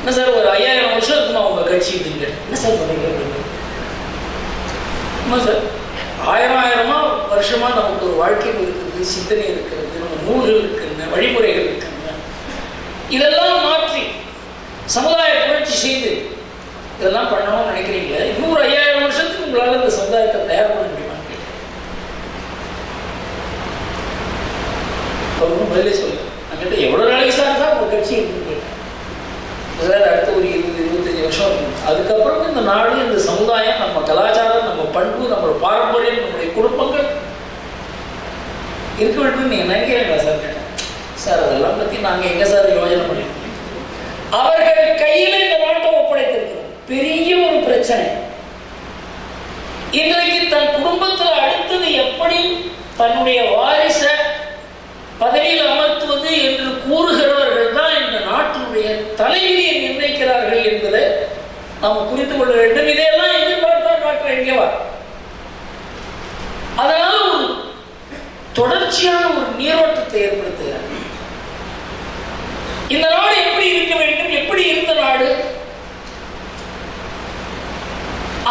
என்ன சார், ஒரு 5000 வருஷத்துக்கு உங்க கட்சி இல்லைங்க, என்ன சார் பண்ணுங்க சார், 1000 வருஷமா நமக்கு ஒரு வாழ்க்கை இருக்குது, சிந்தனை இருக்கிறது, நம்ம நூல்கள் இருக்குங்க, வழிமுறைகள் இருக்குங்க, இதெல்லாம் மாற்றி சமுதாய புரட்சி செய்து இதெல்லாம் பண்ணணும்னு நினைக்கிறீங்களா? இன்னும் ஒரு 5000 வருஷத்துக்கு உங்களால இந்த சமுதாயத்தை தயார் பண்ண முடியுமா? பதிலே சொல்லு, அங்கிட்ட எவ்வளவு நாளைக்கு சார் தான் ஒரு கட்சி இருக்கு. சார் அடுத்த ஒரு 20-25 வருஷம் இருக்கும். அதுக்கப்புறம் இந்த நாடு, இந்த சமுதாயம், நம்ம கலாச்சாரம், நம்ம பண்பு, நம்ம பாரம்பரியம், நம்முடைய குடும்பங்கள் இருக்க வேண்டும் நீங்க நினைக்கிறீங்களா சார்? கேட்டேன். சார் அதெல்லாம் பத்தி நாங்க எங்க சார் யோஜனை பண்ணிருக்கோம். அவர்கள் கையில இந்த நாட்டை ஒப்படைத்திருக்கிறோம். பெரிய ஒரு பிரச்சனை. இன்றைக்கு தன் குடும்பத்தில் அடுத்தது எப்படி தன்னுடைய வாரிச பதவியில் அமர்த்துவது என்று கூறுகிறவர்கள் தான் இந்த நாட்டினுடைய தலைவிதியை நிர்ணயிக்கிறார்கள் என்பதை நாம் புரிந்து கொள்ள வேண்டும். இதையெல்லாம் எதிர்பார்த்தால் டாக்டர் எங்கேவா? அதனால ஒரு தொடர்ச்சியான ஒரு நீரோட்டத்தை ஏற்படுத்துகிறார். இந்த நாடு எப்படி இருக்க வேண்டும், எப்படி இருந்த நாடு,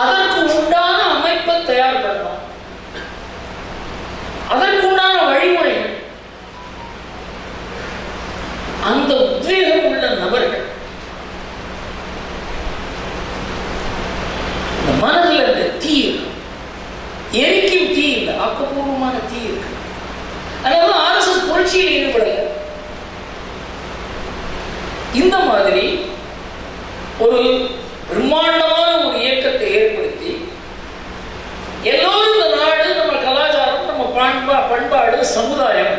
அதற்கு உண்டான அமைப்பை தயார் பண்ணணும், அதற்கு உண்டான வழிமுறைகள், அந்த உத்வேகம் உள்ள நபர்கள், இந்த மனதில் இந்த தீ இருக்கு, எரிக்கும் தீ இல்லை, ஆக்கப்பூர்வமான தீ இருக்கு. அதனால RSS புரட்சியில் ஈடுபடல. இந்த மாதிரி ஒரு பிரம்மாண்டமான ஒரு இயக்கத்தை ஏற்படுத்தி எல்லோரும் இந்த நாடு, நம்ம கலாச்சாரம், நம்ம பண்பாடு, சமுதாயம்,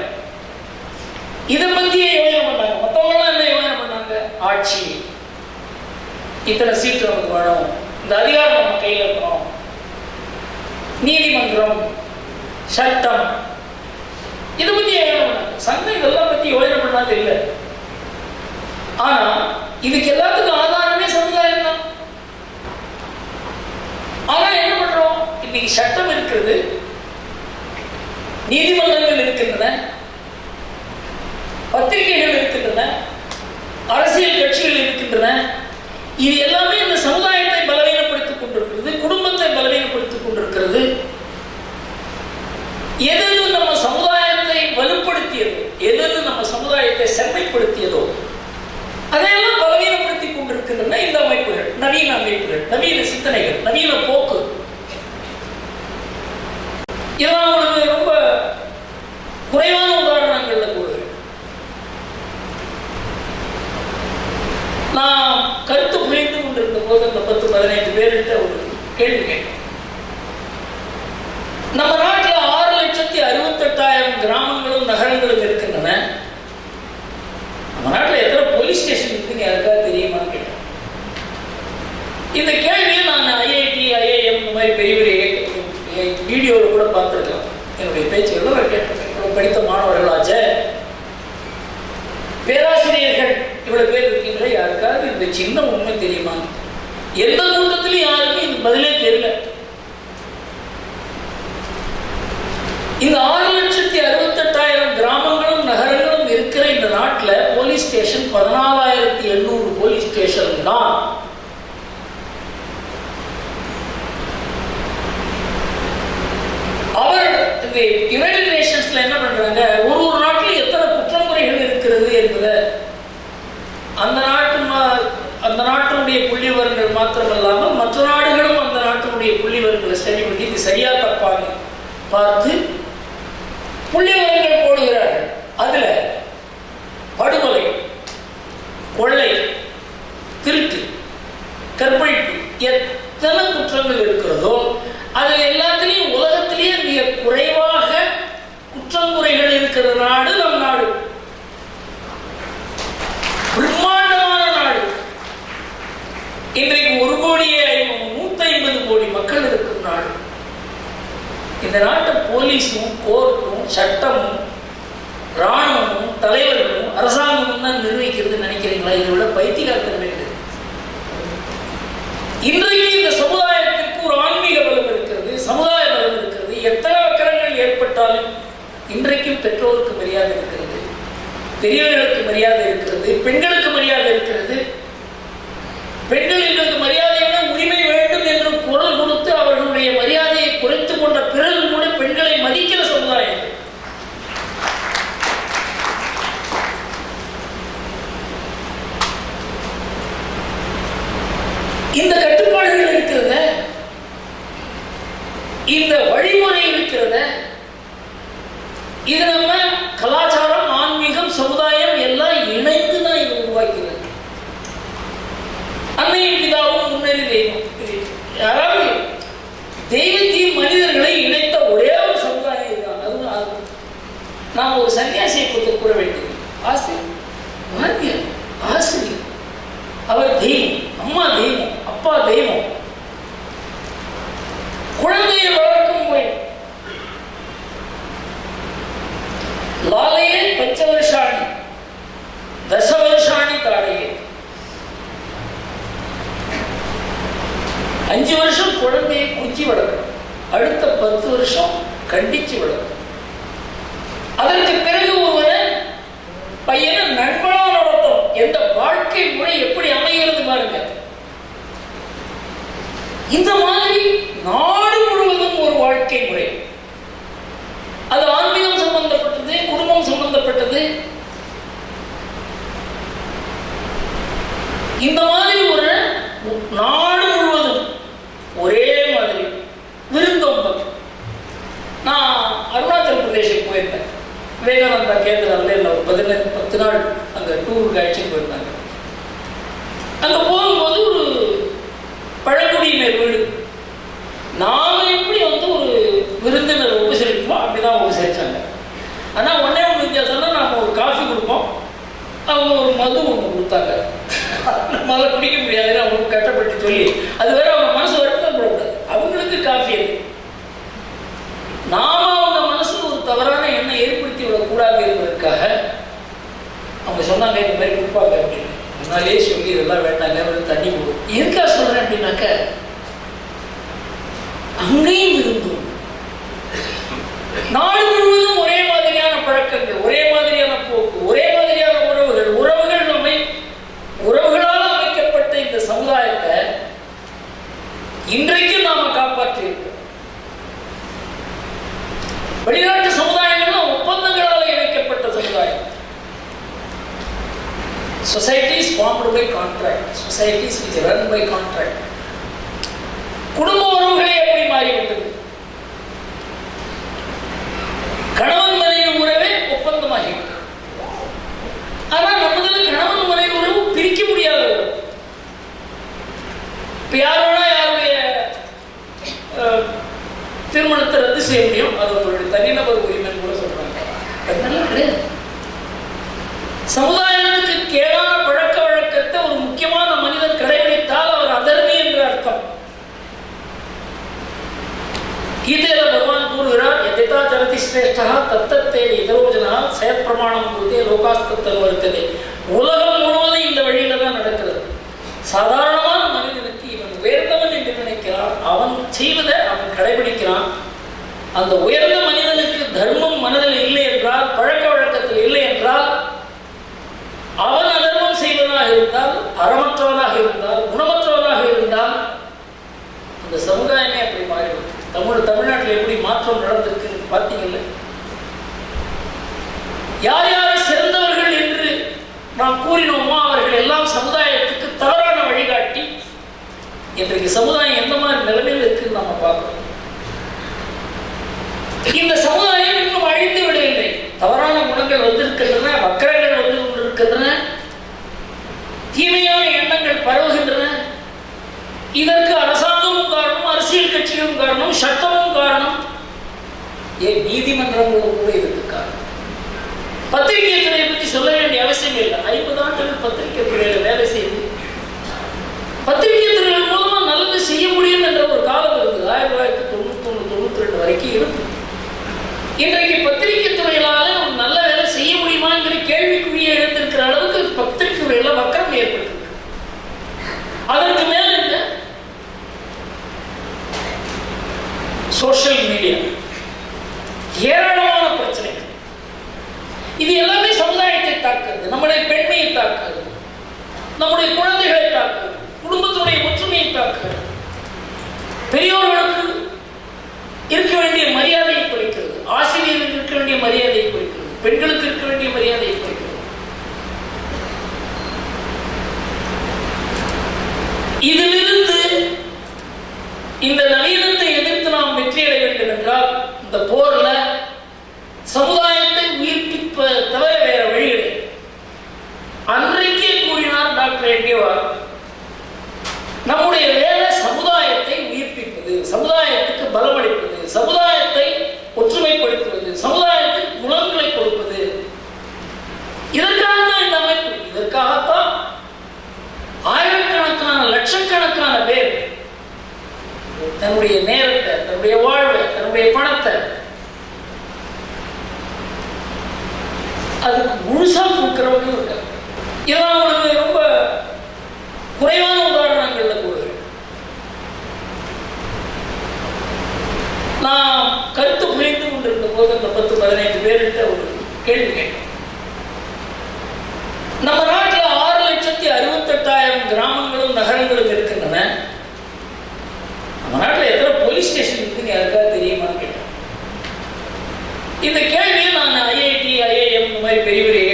இதை பத்தியே யோசனை பண்ணாங்க. மற்றவங்களாம் என்ன யோசனை பண்ணாங்க? ஆட்சி, இத்தனை சீட்டு நமக்கு வேணும், இந்த அதிகாரம் நம்ம கையில் இருக்கணும், நீதிமன்றம், சட்டம், இதை பத்தி யோசனை பண்ணாங்க. சங்கம் இதெல்லாம் பத்தி யோசனை பண்ணாது இல்லை. ஆனா இதுக்கு எல்லாத்துக்கும் ஆதாரமே சமுதாயம் தான். ஆனா என்ன பண்றோம்? இன்னைக்கு சட்டம் இருக்கிறது, நீதிமன்றங்கள் இருக்கின்றன, பத்திரிகைகள் இருக்கின்றன, அரசியல் கட்சிகள் இருக்கின்றன. இது எல்லாமே இந்த சமுதாயத்தை பலவீனப்படுத்திக் கொண்டிருக்கிறது, குடும்பத்தை பலவீனப்படுத்திக் கொண்டிருக்கிறது. எது நம்ம சமுதாயத்தை வலுப்படுத்தியதோ, எது நம்ம சமுதாயத்தை செம்மைப்படுத்தியதோ அதையெல்லாம் பலவீனப்படுத்திக் கொண்டிருக்கின்றன இந்த அமைப்புகள், நவீன அமைப்புகள், நவீன சிந்தனைகள், நவீன போக்கு. இதெல்லாம் உங்களுக்கு ரொம்ப குறைவான உதாரணங்கள்ல கூறுகிறேன். நான் கருத்து புரிந்து கொண்டிருந்த போது அந்த 10-15 பேர்கிட்ட ஒரு கேள்வி கேட்டேன். நம்ம நாட்டில் 6,68,000 கிராமங்களும் நகரங்களும் இருக்கின்றன. நம்ம நாட்டில் எத்தனை போலீஸ் ஸ்டேஷன் இருக்குன்னு யாருக்காவது தெரியுமான்னு கேட்டேன். இந்த கேள்வியை நான் IIT, IIM இந்த மாதிரி பெரிய பெரிய வீடியோவில் கூட பார்த்துருக்கலாம். என்னுடைய பேச்சுகளில் நான் கேட்டிருக்கேன். படித்த மாணவர்களாச்ச, பேராசிரியர்கள் இவ்வளவு பேர் இருக்கீங்களே, யாருக்காவது இந்த சின்ன உண்மை தெரியுமா? எந்த கூட்டத்திலும் யாருக்கும் இந்த பதிலே தெரியல. இந்த 6,68,000 கிராமங்களும் நகரங்களும் இருக்கிற இந்த நாட்டில் போலீஸ் ஸ்டேஷன் 14,800 போலீஸ் ஸ்டேஷன் தான். அவர் இந்த யுனைடெட் நேஷன்ஸ்ல என்ன பண்றாங்க, ஒரு நாட்டில் எத்தனை குற்றமுறைகள் இருக்கிறது என்பதை அந்த நாட்டினுடைய புள்ளி விவரங்கள் மாத்திரமல்லாமல் மற்ற நாடுகளும் அந்த நாட்டினுடைய புள்ளி விவரங்களை ஸ்டடி பண்ணி இது சரியா தப்பான்னு பார்த்து புள்ளி விவரங்கள் போடுகிறார்கள். அதுல படுகொலை, கொள்ளை, திருட்டு, கற்பழிப்பு எத்தனை குற்றங்கள் இருக்கிறதோ அது எல்லாத்திலையும் உலகத்திலேயே மிக குறைவாக குற்றமுறைகள் இருக்கிற நாடு நம் நாடு. பிரம்மாண்டமான நாடு. இன்றைக்கு 1,150 கோடி மக்கள் இருக்கும் நாடு. இந்த நாட்டு போலீஸும், கோர்ட்டும், சட்டமும், ராணுவமும், தலைவர்களும், அரசாங்கமும் தான் நிர்வகிக்கிறது நினைக்கிறீங்களா? இதை விட பைத்தியகாரத்தன்மை கிடையாது. இன்றைக்கு இந்த சமுதாயத்திற்கு ஒரு ஆன்மீக பலம் இருக்கிறது, சமுதாய பலம் இருக்கிறது. எத்தனை வக்கரங்கள் ஏற்பட்டாலும் இன்றைக்கும் பெற்றோருக்கு மரியாதை இருக்கிறது, பெரியவர்களுக்கு மரியாதை இருக்கிறது, பெண்களுக்கு மரியாதை இருக்கிறது. பெண்கள் எங்களுக்கு மரியாதையான உரிமை வேண்டும் என்று குரல் கொடுத்து அவர்களுடைய மரியாதையை குறைத்துக் கொண்ட பிறகு கூட பெண்களை மதிக்கிற சமுதாயம். இந்த கட்டுப்பாடுகள் இருக்கிறத, இந்த வழிமுறை இருக்கிறத, இது நம்ம கலாச்சாரம், ஆன்மீகம், சமுதாயம் எல்லாம் இணைந்து தான் இது உருவாக்கிறது. மனித தெய்வம். யாராவது தெய்வத்தையும் மனிதர்களை இணைத்த ஒரே ஒரு சமுதாயம் இதுதான். அதுவும் நாம் ஒரு சன்னியாசியை பற்றி கூற வேண்டியது. ஆசிரியர், ஆசிரியர், அவர் தெய்வம், அம்மா தெய்வம், அப்பா தெய்வம். குழந்தையை வளர்க்கும் முறை லாலையே பஞ்சவருஷாணி தசவருஷாணி தாழையே. 5 வருஷம் குழந்தையை குஞ்சி வளர்க்கணும், அடுத்த 10 வருஷம் கண்டிச்சு வளர்க்கணும். அதற்கு பிறகு ஒருவரை பையனை நண்பனா நடத்தும். எந்த வாழ்க்கை முறை எப்படி அமைகிறது பாருங்க. இந்த மாதிரி நாடு முழுவதும் ஒரு வாழ்க்கை முறை. அது ஆன்மீகம் சம்பந்தப்பட்டது, குடும்பம் சம்பந்தப்பட்டது. இந்த மாதிரி ஒரு நாடு முழுவதும் ஒரே மாதிரி விருந்தோம்பல். நான் அருணாச்சல் பிரதேசம் போயிருந்தேன். விவேகானந்தா கேந்திராவில் ஒரு 10 நாள் அங்கே டூருக்கு அழைச்சிட்டு போயிருந்தாங்க. அங்கே போகும்போது ஒரு பழங்குடியினர் வீடு. நாம எப்படி ஒரு விருந்தினர் உபசரிப்போம் அப்படிதான் உபசரிச்சாங்க. ஆனால் ஒன்னே ஒன்று வித்தியாசம்னா நாம் ஒரு காஃபி கொடுப்போம், அவங்க ஒரு மது ஒன்று கொடுத்தாங்க. நம்மளால குடிக்க முடியாது, அவங்களுக்கு கஷ்டப்பட்டு சொல்லி அது வேற அவங்க மனசு வருத்தப்படக்கூடாது. அவங்களுக்கு காஃபி அது. நாம அவங்க மனசுக்கு ஒரு தவறான எண்ணம் ஏற்படுத்தி விடக்கூடாது என்பதற்காக அவங்க சொன்னாங்க இந்த மாதிரி கொடுப்பாங்க அப்படின்னு. முன்னாலே சொல்லி இதெல்லாம் வேண்டாங்க, தண்ணி கொடுக்கும். எதுக்காக சொல்றேன் அப்படின்னாக்க, அங்கேயும் இருந்தும் நாடு முழுவதும் ஒரே மாதிரியான பழக்கங்கள், ஒரே மாதிரியான போக்கு, ஒரே மாதிரியான உறவுகள் நம்மை உறவுகளால் அமைக்கப்பட்ட இந்த சமுதாயத்தை இன்றைக்கு நாம காப்பாற்றி இருக்கிறோம். வெளிநாட்டு சமுதாயங்கள் ஒப்பந்தங்களால் இணைக்கப்பட்ட சமுதாயம். Societies formed by contract. Societies which run by contract. குடும்ப உறவுகளே எப்படி மாறிவிட்டது. கணவன் மனைவி உறவே ஒப்பந்தமாகிவிட்டது. ஆனால் நம்மதில் கணவன் மனைவி உறவு பிரிக்க முடியாத உறவு. இப்ப யாரோட யாருடைய திருமணத்தை ரத்து செய்ய முடியும், அது உங்களுடைய தனிநபர் உரிமைன்னு கூட சொல்றாங்க. அதெல்லாம் கிடையாது. சமுதாயத்துக்கு கேடான பழக்க வழக்கத்தை ஒரு முக்கியமான மனிதன் கடைபிடித்தால் அவர் அதர்மி என்று அர்த்தம். கீதையில பகவான் கூறுகிறார், எதா ஜனதி சிரேஷ்டா தத்தத்தே இதரோஜனா செயற்பிரமாணம் கொடுத்தே லோகாஸ்தத்தல் வருத்ததே. உலகம் முழுவதும் இந்த வழியில தான் நடக்கிறது. சாதாரணமான மனிதனுக்கு இவன் உயர்ந்தவன் என்று நினைக்கிறான், அவன் செய்வதை அவன் கடைபிடிக்கிறான். அந்த உயர்ந்த மனிதனுக்கு தர்மம் மனதில் இல்லை என்றால், பழக்க வழக்கத்தில் இல்லை என்றால், அவன் அதர்மம் செய்வதாக இருந்தால், அறமற்றவனாக இருந்தால், குணமற்றவனாக இருந்தால், அந்த சமுதாயமே அப்படி மாறிவிடும். தமிழ்நாட்டில் எப்படி மாற்றம் நடந்திருக்கு பார்த்தீங்கல்ல. யார் யாரை சிறந்தவர்கள் என்று நாம் கூறினோமோ அவர்கள் எல்லாம் சமுதாயத்துக்கு தவறான வழிகாட்டி இன்றைக்கு சமுதாயம் எந்த மாதிரி நிலைமையில் இருக்குன்னு நம்ம பார்க்கிறோம். இந்த சமுதாயம் இன்னும் அழிந்து விடவில்லை. தவறான குணங்கள் வந்திருக்கின்றன, வக்கரங்கள் வந்து கொண்டிருக்கின்றன, தீமையான எண்ணங்கள் பரவுகின்றன. இதற்கு அரசாங்கமும் காரணம், அரசியல் கட்சிகளும் காரணம், சட்டமும் காரணம், ஏன் நீதிமன்றங்களும் கூட இதற்கு காரணம். பத்திரிகை துறையை பற்றி சொல்ல வேண்டிய அவசியம் இல்லை. 50 ஆண்டுகள் பத்திரிகை துறையில வேலை செய்து பத்திரிகை துறைகள் மூலமா நல்லது செய்ய முடியும் என்ற ஒரு காலம் இருந்தது. 1991-92 வரைக்கும் இருந்து. இன்றைக்கு பத்திரிகை துறைகளால ஒரு நல்ல வேலை செய்ய முடியுமா என்கிற கேள்விக்குறியை எழுந்திருக்கிற அளவுக்கு பத்திரிகை துறையில வக்கரம் ஏற்பட்டிருக்கு. அதற்கு மேல என்ன, சோசியல் மீடியா, ஏராளமான பிரச்சனைகள். இது எல்லாமே சமுதாயத்தை தாக்குறது, நம்முடைய பெண்மையை தாக்குறது, நம்முடைய குழந்தைகளை தாக்குறது, குடும்பத்துடைய ஒற்றுமையை தாக்குறது, பெரியோர்களுக்கு இருக்க வேண்டிய மரியாதையை குறைக்கிறது, ஆசிரியர்களுக்கு இருக்க வேண்டிய மரியாதையை குறைக்கிறது, பெண்களுக்கு இருக்க வேண்டிய மரியாதையை குறைக்கிறது. இதிலிருந்து இந்த நவீனத்தை எதிர்த்து நாம் வெற்றியடைய வேண்டும் என்றால் இந்த போர்ல சமுதாயத்தை உயிர்ப்பிப்ப தவிர வேற வழிகள். அன்றைக்கே கூறினார் டாக்டர் என்கேவார், நம்முடைய தன்னுடைய நேரத்தை, தன்னுடைய வாழ்வை, தன்னுடைய பணத்தை அதுக்கு முழுசா கொடுக்கிறவங்க இருக்காங்க. இதெல்லாம் அவங்களுக்கு ரொம்ப குறைவான உதாரணங்கள்ல கூறுகிறேன். நான் கருத்து புரிந்து கொண்டிருந்த போது அந்த 10-15 பேர்கிட்ட ஒரு கேள்வி கேட்டேன். நம்ம நாட்டில் 6,68,000 கிராமங்களும் நகரங்களும் இருக்கின்றன. நம்ம நாட்டில் எத்தனை போலீஸ் ஸ்டேஷன் இருக்குன்னு யாருக்காவது தெரியுமான்னு கேட்டேன். இந்த கேள்வியை நான் ஐஐடி, ஐஐஎம் இந்த மாதிரி பெரிய பெரிய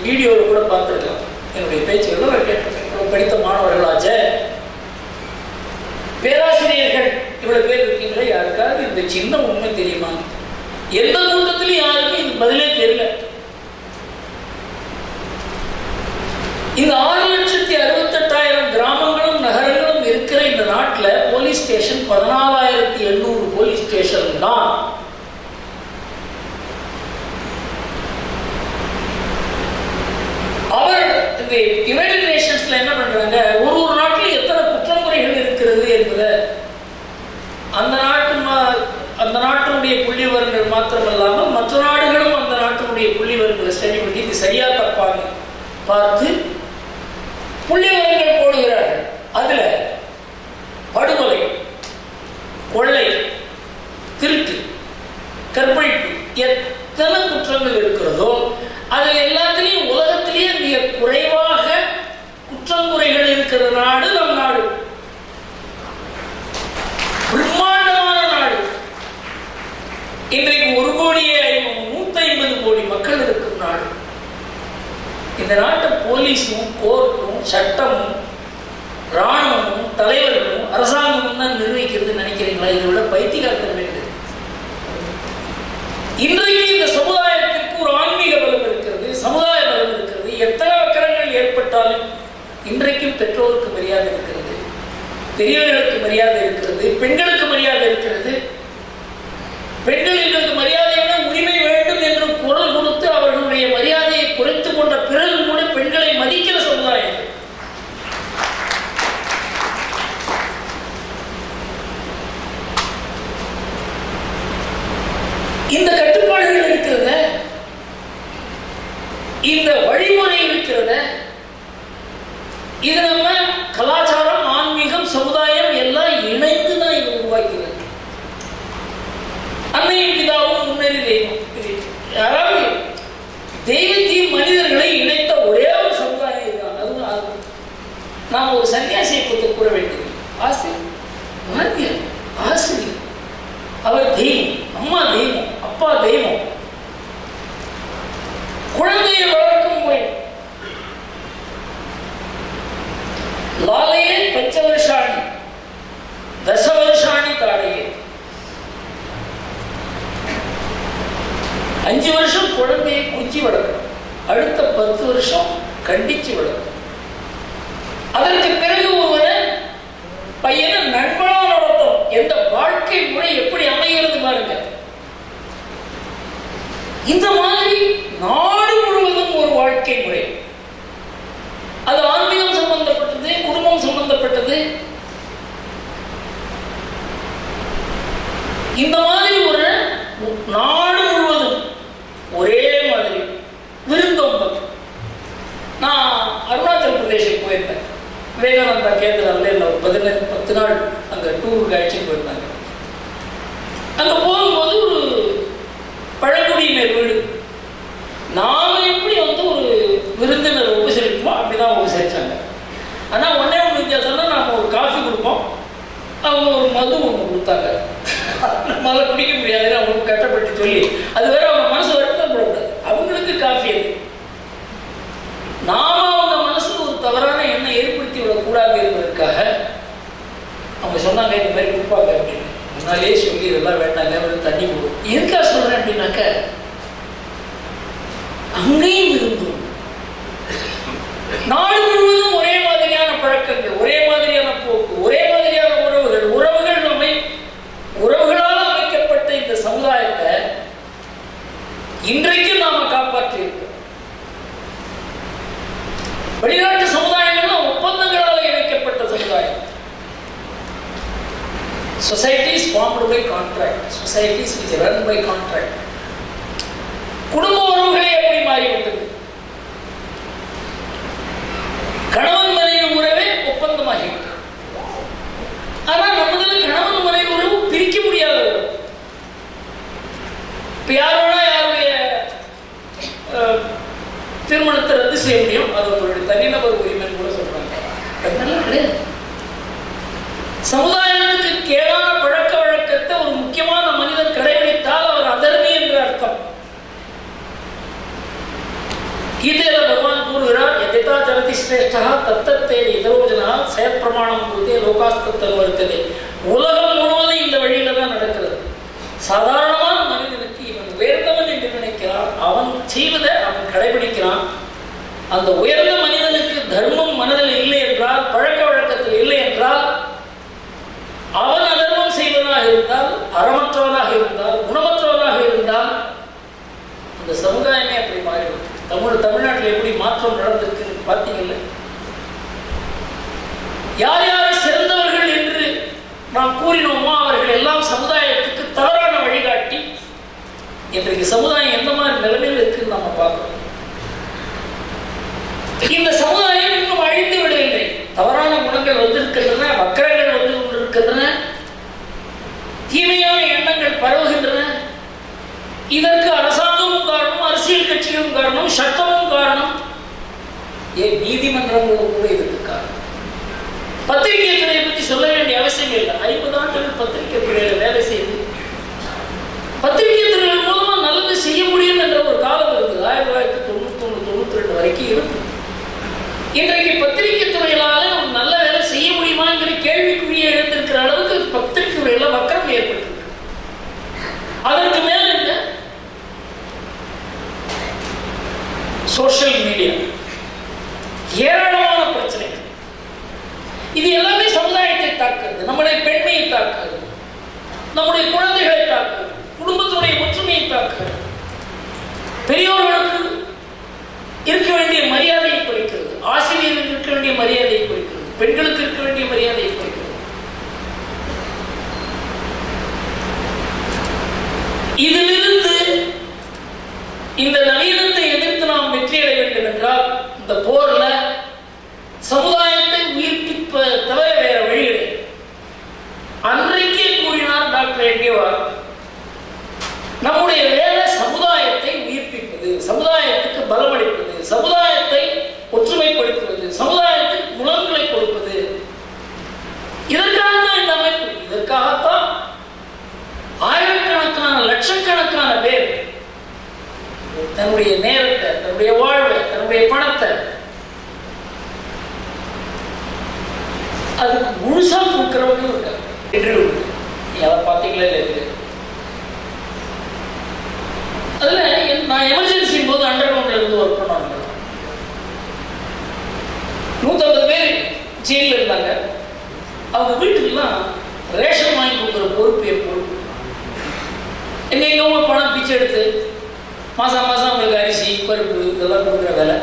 வீடியோவில் கூட பார்த்துருக்கலாம். என்னுடைய பேச்சுகளில் நான் கேட்டிருக்கேன். படித்த மாணவர்களாச்ச பேராசிரியர்கள் இவ்வளவு பேர் இருக்கீங்களே, யாருக்காவது இந்த சின்ன உண்மை தெரியுமா? எந்த கூட்டத்திலும் யாருக்கும் இது பதிலே தெரியல. இந்த 6,68,000 கிராமங்களும் நகரங்களும் இருக்கிற இந்த நாட்டில் போலீஸ் ஸ்டேஷன் 14,800 போலீஸ் ஸ்டேஷன் தான். அவர் இந்த யுனைடெட் நேஷன்ஸ்ல என்ன பண்றாங்க, ஒரு நாட்டில் எத்தனை குற்றமுறைகள் இருக்கிறது என்பதை அந்த நாட்டினுடைய புள்ளிவரங்கள் மாத்திரமல்லாமல் மற்ற நாடுகளும் அந்த நாட்டினுடைய புள்ளிவரங்களை ஸ்டடி பண்ணி இது சரியா தப்பான்னு பார்த்து புள்ளிவரங்கள் போடுகிறார்கள். அதுல படுகொலை, கொள்ளை, திருட்டு, கற்பழிப்பு எத்தனை குற்றங்கள் இருக்கிறதோ அது எல்லாத்திலையும் உலகத்திலேயே மிக குறைவாக குற்றங்குறைகள் இருக்கிற நாடு நம் நாடு. பிரம்மாண்டமான நாடு. இன்றைக்கு 1,150 கோடி மக்கள் இருக்கும் நாடு. இந்த நாட்டை போலீஸும் கோர்ட்டும் சட்டமும் ராணுவமும் தலைவர்களும் அரசாங்கமும் தான் நிர்வகிக்கிறது நினைக்கிறீங்களா? இதை விட பைத்தியக்காரத்தனம் இருக்குது. இன்றைக்கு இந்த சமுதாயத்திற்கு ஒரு ஆன்மீக பலம் இருக்கிறது, சமுதாய பலம் இருக்கிறது. எத்தனை அக்கரங்கள் ஏற்பட்டாலும் இன்றைக்கும் பெற்றோருக்கு மரியாதை இருக்கிறது, பெரியவர்களுக்கு மரியாதை இருக்கிறது, பெண்களுக்கு மரியாதை இருக்கிறது. பெண்கள் எங்களுக்கு மரியாதையான உரிமை வேண்டும் என்று குரல் கொடுத்து அவர்களுடைய மரியாதையை குறைத்துக் கொண்ட பிறகு கூட பெண்களை மதிக்கிற சமுதாயம். இந்த கட்டுப்பாடுகள் இருக்கிறத, இந்த வழிமுறை இருக்கிறத, இது நம்ம கலாச்சாரம், ஆன்மீகம், சமுதாயம் எல்லாம் இணைந்து தான் இது உருவாக்கிறது. அன்னையும் பிதாவும் முன்னேறி தெய்வம். யாராவது தெய்வத்தையும் மனிதர்களை இணைத்த ஒரே ஒரு சமுதாயம் இதுதான். அதுவும் நாம் ஒரு சன்னியாசியை பற்றி கூற வேண்டியது. ஆசிரியர், ஆசிரியர், அவர் தெய்வம், அம்மா தெய்வம், அப்பா தெய்வம். குழந்தையை வளர்க்கும் முறை லாலையே பஞ்சவருஷாணி தசவருஷாணி தாடையே. 5 வருஷம் குழந்தையை குஞ்சி வளர்க்கணும், அடுத்த 10 வருஷம் கண்டிச்சு வளர்க்கணும். அதற்கு பிறகு ஒருவரை பையனை நண்பனா நடத்தும். எந்த வாழ்க்கை முறை எப்படி அமைகிறது பாருங்க. இந்த மாதிரி நாடு முழுவதும் ஒரு வாழ்க்கை முறை, அது ஆன்மீகம் சம்பந்தப்பட்டது, குடும்பம் சம்பந்தப்பட்டது. இந்த மாதிரி ஒரு நாடு முழுவதும் ஒரே மாதிரி விருந்தோம்பல். நான் அருணாச்சல் பிரதேசம் போயிருந்தேன். விவேகானந்தா கேந்திராவில் ஒரு 10 நாள் அங்கே டூருக்கு அழைச்சிட்டு போயிருந்தாங்க. அங்கே போகும்போது ஒரு பழங்குடியினர் வீடு. நாம எப்படி ஒரு விருந்தினர் உபசரிப்போமோ அப்படிதான் உபசரிச்சாங்க. ஆனால் ஒன்னே ஒன்று வித்தியாசம்னா, நாம ஒரு காஃபி கொடுப்போம், அவங்க ஒரு மது ஒன்று கொடுத்தாங்க. நம்மளால குடிக்க முடியாதுன்னு அவங்களுக்கு கஷ்டப்பட்டு சொல்லி, அது வேற அவங்க மனசு வருத்தம் போடக்கூடாது. அவங்களுக்கு காஃபி அது. நாம அவங்க மனசுக்கு ஒரு தவறான எண்ணம் ஏற்படுத்தி விடக்கூடாது என்பதற்காக அவங்க சொன்னாங்க இந்த மாதிரி கொடுப்பாங்க அப்படின்னு. முன்னாலே சொல்லி இதெல்லாம் வேண்டாங்க, தண்ணி போடும். எதுக்காக சொல்றேன் அப்படின்னாக்க, அங்கேயும் இருந்தும் நாடு முழுவதும் ஒரே மாதிரியான பழக்கங்கள், ஒரே மாதிரியான போக்கு, ஒரே மாதிரியான உறவுகள் நம்மை உறவுகளால் அமைக்கப்பட்ட இந்த சமுதாயத்தை இன்றைக்கு நாம காப்பாற்றி இருக்கோம். வெளிநாட்டு சமுதாயங்கள்லாம் ஒப்பந்தங்களால் இணைக்கப்பட்ட சமுதாயம். Societies formed by contract. Societies which run by contract. குடும்ப உறவுகளே எப்படி மாறிவிட்டது? கணவன் மனைவி உறவே ஒப்பந்தமாகிவிட்டது. ஆனால் நம்மதில் கணவன் மனைவி உறவு பிரிக்க முடியாத உறவு. இப்போ யாரோட யாருடைய திருமணத்தை ரத்து செய்ய முடியும்? அது உங்களுடைய தனிநபர் உரிமைன்னு கூட சொல்றாங்க. அதனால கிடையாது. சமுதாயத்துக்கு கேடான பழக்க வழக்கத்தை ஒரு முக்கியமான மனிதன் கடைபிடித்தால் அவர் அதர்மி என்று அர்த்தம். கீதையில பகவான் கூறுகிறார், எதா ஜனதி சிரேஷ்டா தத்தத்தே இதரோஜனா செயற்பிரமாணம் கொடுத்தே லோகாஸ்தத்தல் வருத்ததே. உலகம் முழுவதும் இந்த வழியில தான் நடக்கிறது. சாதாரணமான மனிதனுக்கு இவன் உயர்ந்தவன் என்று நினைக்கிறான், அவன் செய்வதை அவன் கடைபிடிக்கிறான். அந்த உயர்ந்த மனிதனுக்கு தர்மம் மனதில் இல்லை என்றால், பழக்க வழக்கத்தில் இல்லை என்றால், அவன் அதர்மம் செய்வதாக இருந்தால், அறமற்றவனாக இருந்தால், குணமற்றவனாக இருந்தால், அந்த சமுதாயமே அப்படி மாறிவிடும். தமிழ்நாட்டில் எப்படி மாற்றம் நடந்திருக்கு பார்த்தீங்கல்ல? யார் யார் சிறந்தவர்கள் என்று நாம் கூறினோமோ அவர்கள் எல்லாம் சமுதாயத்துக்கு தவறான வழிகாட்டி இன்றைக்கு சமுதாயம் எந்த மாதிரி நிலைமையில் இருக்குன்னு நம்ம பார்க்கிறோம். இந்த சமுதாயம் இன்னும் அழிந்து விடவில்லை. தவறான குணங்கள் வந்திருக்கின்றன, வக்கரங்கள் வந்து கொண்டிருக்கின்றன, தீமையான எண்ணங்கள் பரவுகின்றன. இதற்கு அரசாங்கமும் காரணம், அரசியல் கட்சிகளும் காரணம், சட்டமும் காரணம், ஏன் நீதிமன்றங்களும் கூட இதற்கு காரணம். பத்திரிகை துறையை பற்றி சொல்ல வேண்டிய அவசியம் இல்லை. 50 ஆண்டுகள் பத்திரிகை துறையில் வேலை செய்து பத்திரிகை துறைகள் மூலமாக நல்லது செய்ய முடியும் என்ற ஒரு காலம் இருந்தது. 1991-92 வரைக்கும் இருந்தது. இன்றைக்கு பத்திரிகை துறையிலால ஒரு நல்ல வேலை செய்ய முடியுமா என்கிற கேள்விக்குறியை எழுந்திருக்கிற அளவுக்கு பத்திரிகை துறையில வக்கரம் ஏற்பட்டு, அதற்கு மேல என்ன சோசியல் மீடியா, ஏராளமான பிரச்சனைகள். இது எல்லாமே சமுதாயத்தை தாக்குறது, நம்முடைய பெண்மையை தாக்குறது, நம்முடைய குழந்தைகளை தாக்குறது, குடும்பத்தினுடைய ஒற்றுமையை தாக்குறது, பெரியோர்களுக்கு இருக்க வேண்டிய மரியாதையை குறைக்கிறது, ஆசிரியர்களுக்கு இருக்க வேண்டிய மரியாதையை குறைக்கிறது, பெண்களுக்கு இருக்க வேண்டிய மரியாதையை குறைக்கிறது. இதிலிருந்து இந்த நவீனத்தை எதிர்த்து நாம் வெற்றியடைய வேண்டும் என்றால் இந்த போர்ல சமுதாயத்தை உயிர்ப்பிப்ப தவிர வேற வழி இல்லை. அன்றைக்கே கூறினார் டாக்டர் என்கேவார், நம்முடைய வேலை சமுதாயத்தை உயிர்ப்பிப்பது, சமுதாயத்துக்கு பலமளிப்பது, சமுதாயத்தை ஒற்றுமைப்படுத்துவது, சமுதாயத்துக்கு குணங்களை கொடுப்பது. இதற்காகத்தான் இந்த அமைப்பு. இதற்காகத்தான் ஆயிரக்கணக்கான லட்சக்கணக்கான பேர் தன்னுடைய நேரத்தை, தன்னுடைய வாழ்வை, தன்னுடைய பணத்தை அதுக்கு முழுசா கொடுக்கிறவங்க இருக்காங்க. அதை பார்த்தீங்களா இல்லை? அதுல நான் எமர்ஜென்சி போது அண்டர் கிரவுண்ட்ல இருந்து ஒர்க் பண்ணாங்க. 150 பேர் ஜெயிலில் இருந்தாங்க. அவங்க வீட்டுக்கெல்லாம் ரேஷன் வாங்கி கொடுக்குற பொறுப்பு என் பொறுப்பு. எங்கெங்க பணம் பிச்சை எடுத்து மாசம் மாசம் அவங்களுக்கு அரிசி பருப்பு இதெல்லாம் கொடுக்குற வேலை.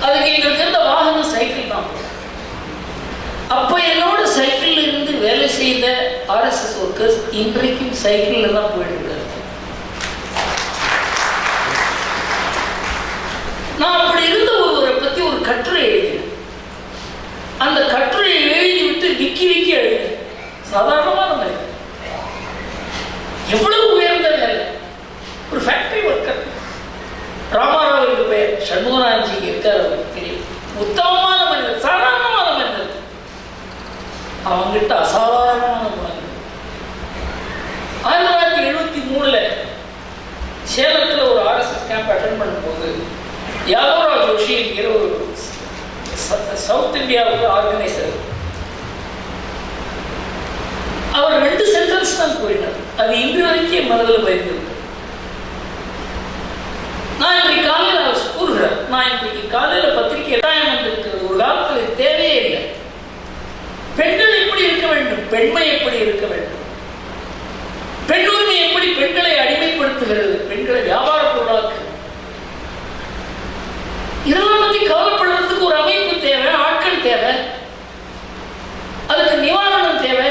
அதுக்கு எங்களுக்கு இருந்த வாகனம் சைக்கிள் தான். அப்ப என்னோட சைக்கிள் இருந்து வேலை செய்த ஆர்எஸ்எஸ் ஒர்க்கர்ஸ் இன்றைக்கும் சைக்கிள் தான் போயிட்டு இருக்காரு. நான் அப்படி இருந்த ஒருவரை பத்தி ஒரு கட்டுரை எழுதினேன். அந்த கட்டுரையை எழுதி விட்டு விக்கி விக்கி எழுதினேன். சாதாரணமான மனிதன், எவ்வளவு உயர்ந்த வேலை. ஒரு ஃபேக்டரி ஒர்க்கர், ராமாராவ் என்று பெயர், சண்முகராஜி இருக்கார், அவருக்கு தெரியும். உத்தமமான மனிதன், சாதாரணமான மனிதன். அவங்கிட்ட அசாதாரணமான குணங்கள். 1973 சேலத்தில் ஒரு ஆர்எஸ்எஸ் கேம்ப் அட்டென்ட் பண்ணும்போது யாதவராவ் ஜோஷி என்கிற ஒரு சவுத் இந்தியாவுக்கு ஆர்கனைசர், அவர் 2 சென்டென்ஸ் தான் கூறினார். அது இன்று வரைக்கும் என் மனதில் பயந்துருக்கு. நான் இன்றைக்கு காலையில் அவர் கூறுகிறார், நான் இன்றைக்கு காலையில் பத்திரிகை கட்டாயம் வந்திருக்கிறது. ஒரு காலத்தில் தேவையே இல்லை. பெண்கள் எப்படி இருக்க வேண்டும், பெண்மை எப்படி இருக்க வேண்டும், பெண்ணுரிமை எப்படி பெண்களை அடிமைப்படுத்துகிறது, பெண்களை வியாபார பொருளாக்கு, இதெல்லாம் பத்தி கவலைப்படுறதுக்கு ஒரு அமைப்பு தேவை, ஆட்கள் தேவை, அதுக்கு நிவாரணம் தேவை.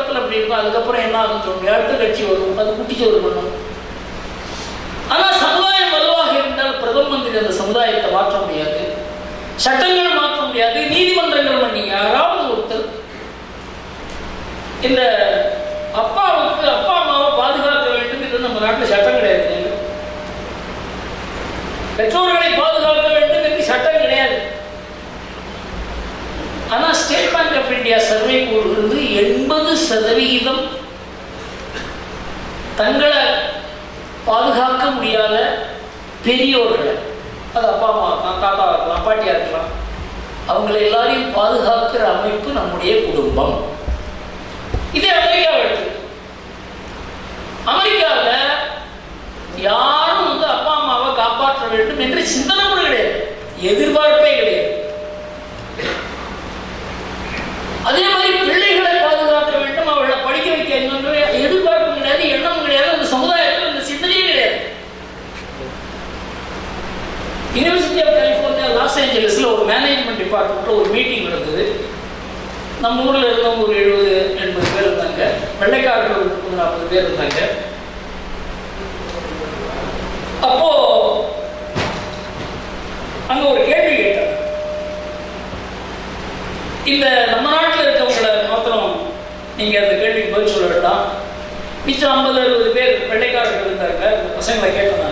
தொடக்கத்தில் அப்படி இருக்கும், அதுக்கப்புறம் என்ன ஆகும் சொல்லுங்க, அடுத்த கட்சி வரும், அது குட்டிச்சோறு பண்ணும். ஆனால் சமுதாயம் வலுவாக இருந்தால் பிரதம மந்திரி அந்த சமுதாயத்தை மாற்ற முடியாது, சட்டங்கள் மாற்ற முடியாது, நீதிமன்றங்கள் பண்ணீங்க. யாராவது ஒருத்தர் இந்த அப்பாவுக்கு அப்பா அம்மாவை பாதுகாக்க வேண்டும் என்று நம்ம நாட்டில் சட்டம் கிடையாது. பெற்றோர்களை பாதுகாக்க வேண்டும் என்று சட்டம் கிடையாது. ஆனால் State Bank of India survey கூறுகிறது 80% தங்களை பாதுகாக்க முடியாத பெரியோர்களை, அது அப்பா அம்மா தாத்தா இருக்கலாம், பாட்டியா இருக்கலாம், அவங்களை எல்லாரையும் பாதுகாக்கிற அமைப்பு நம்முடைய குடும்பம். இதே அமெரிக்காவை எடுத்து, அமெரிக்காவில் யாரும் வந்து அப்பா அம்மாவை காப்பாற்ற வேண்டும் என்று சிந்தனை கூட கிடையாது, எதிர்பார்ப்பே கிடையாது. அதே மாதிரி பிள்ளைகளை பாதுகாக்க வேண்டும், அவர்களை படிக்க வைக்க எதிர்பார்ப்பு கிடையாது, எண்ணம் கிடையாது, அந்த சமுதாயத்தில் அந்த சிந்தனையே கிடையாது. யூனிவர்சிட்டி ஆஃப் கலிபோர்னியா லாஸ் ஏஞ்சலஸ்ல ஒரு மேனேஜ்மெண்ட் டிபார்ட்மெண்ட்ல ஒரு மீட்டிங் நடந்தது. நம்ம ஊர்ல இருந்தவங்க ஒரு 70-80 பேர் இருந்தாங்க, வெள்ளைக்காரர்கள் ஒரு 30-40 பேர் இருந்தாங்க. அப்போ அங்க ஒரு கேள்வி கேட்டாங்க, இந்த நம்ம நாட்டில் இருக்கவங்களை மாத்திரம் நீங்க அந்த கேள்விக்கு பதில் சொல்ல வேண்டாம், மிச்சம் 50-60 பேர் வெள்ளைக்காரர்கள் இருந்தாங்க. இந்த பசங்களை கேட்டாங்க,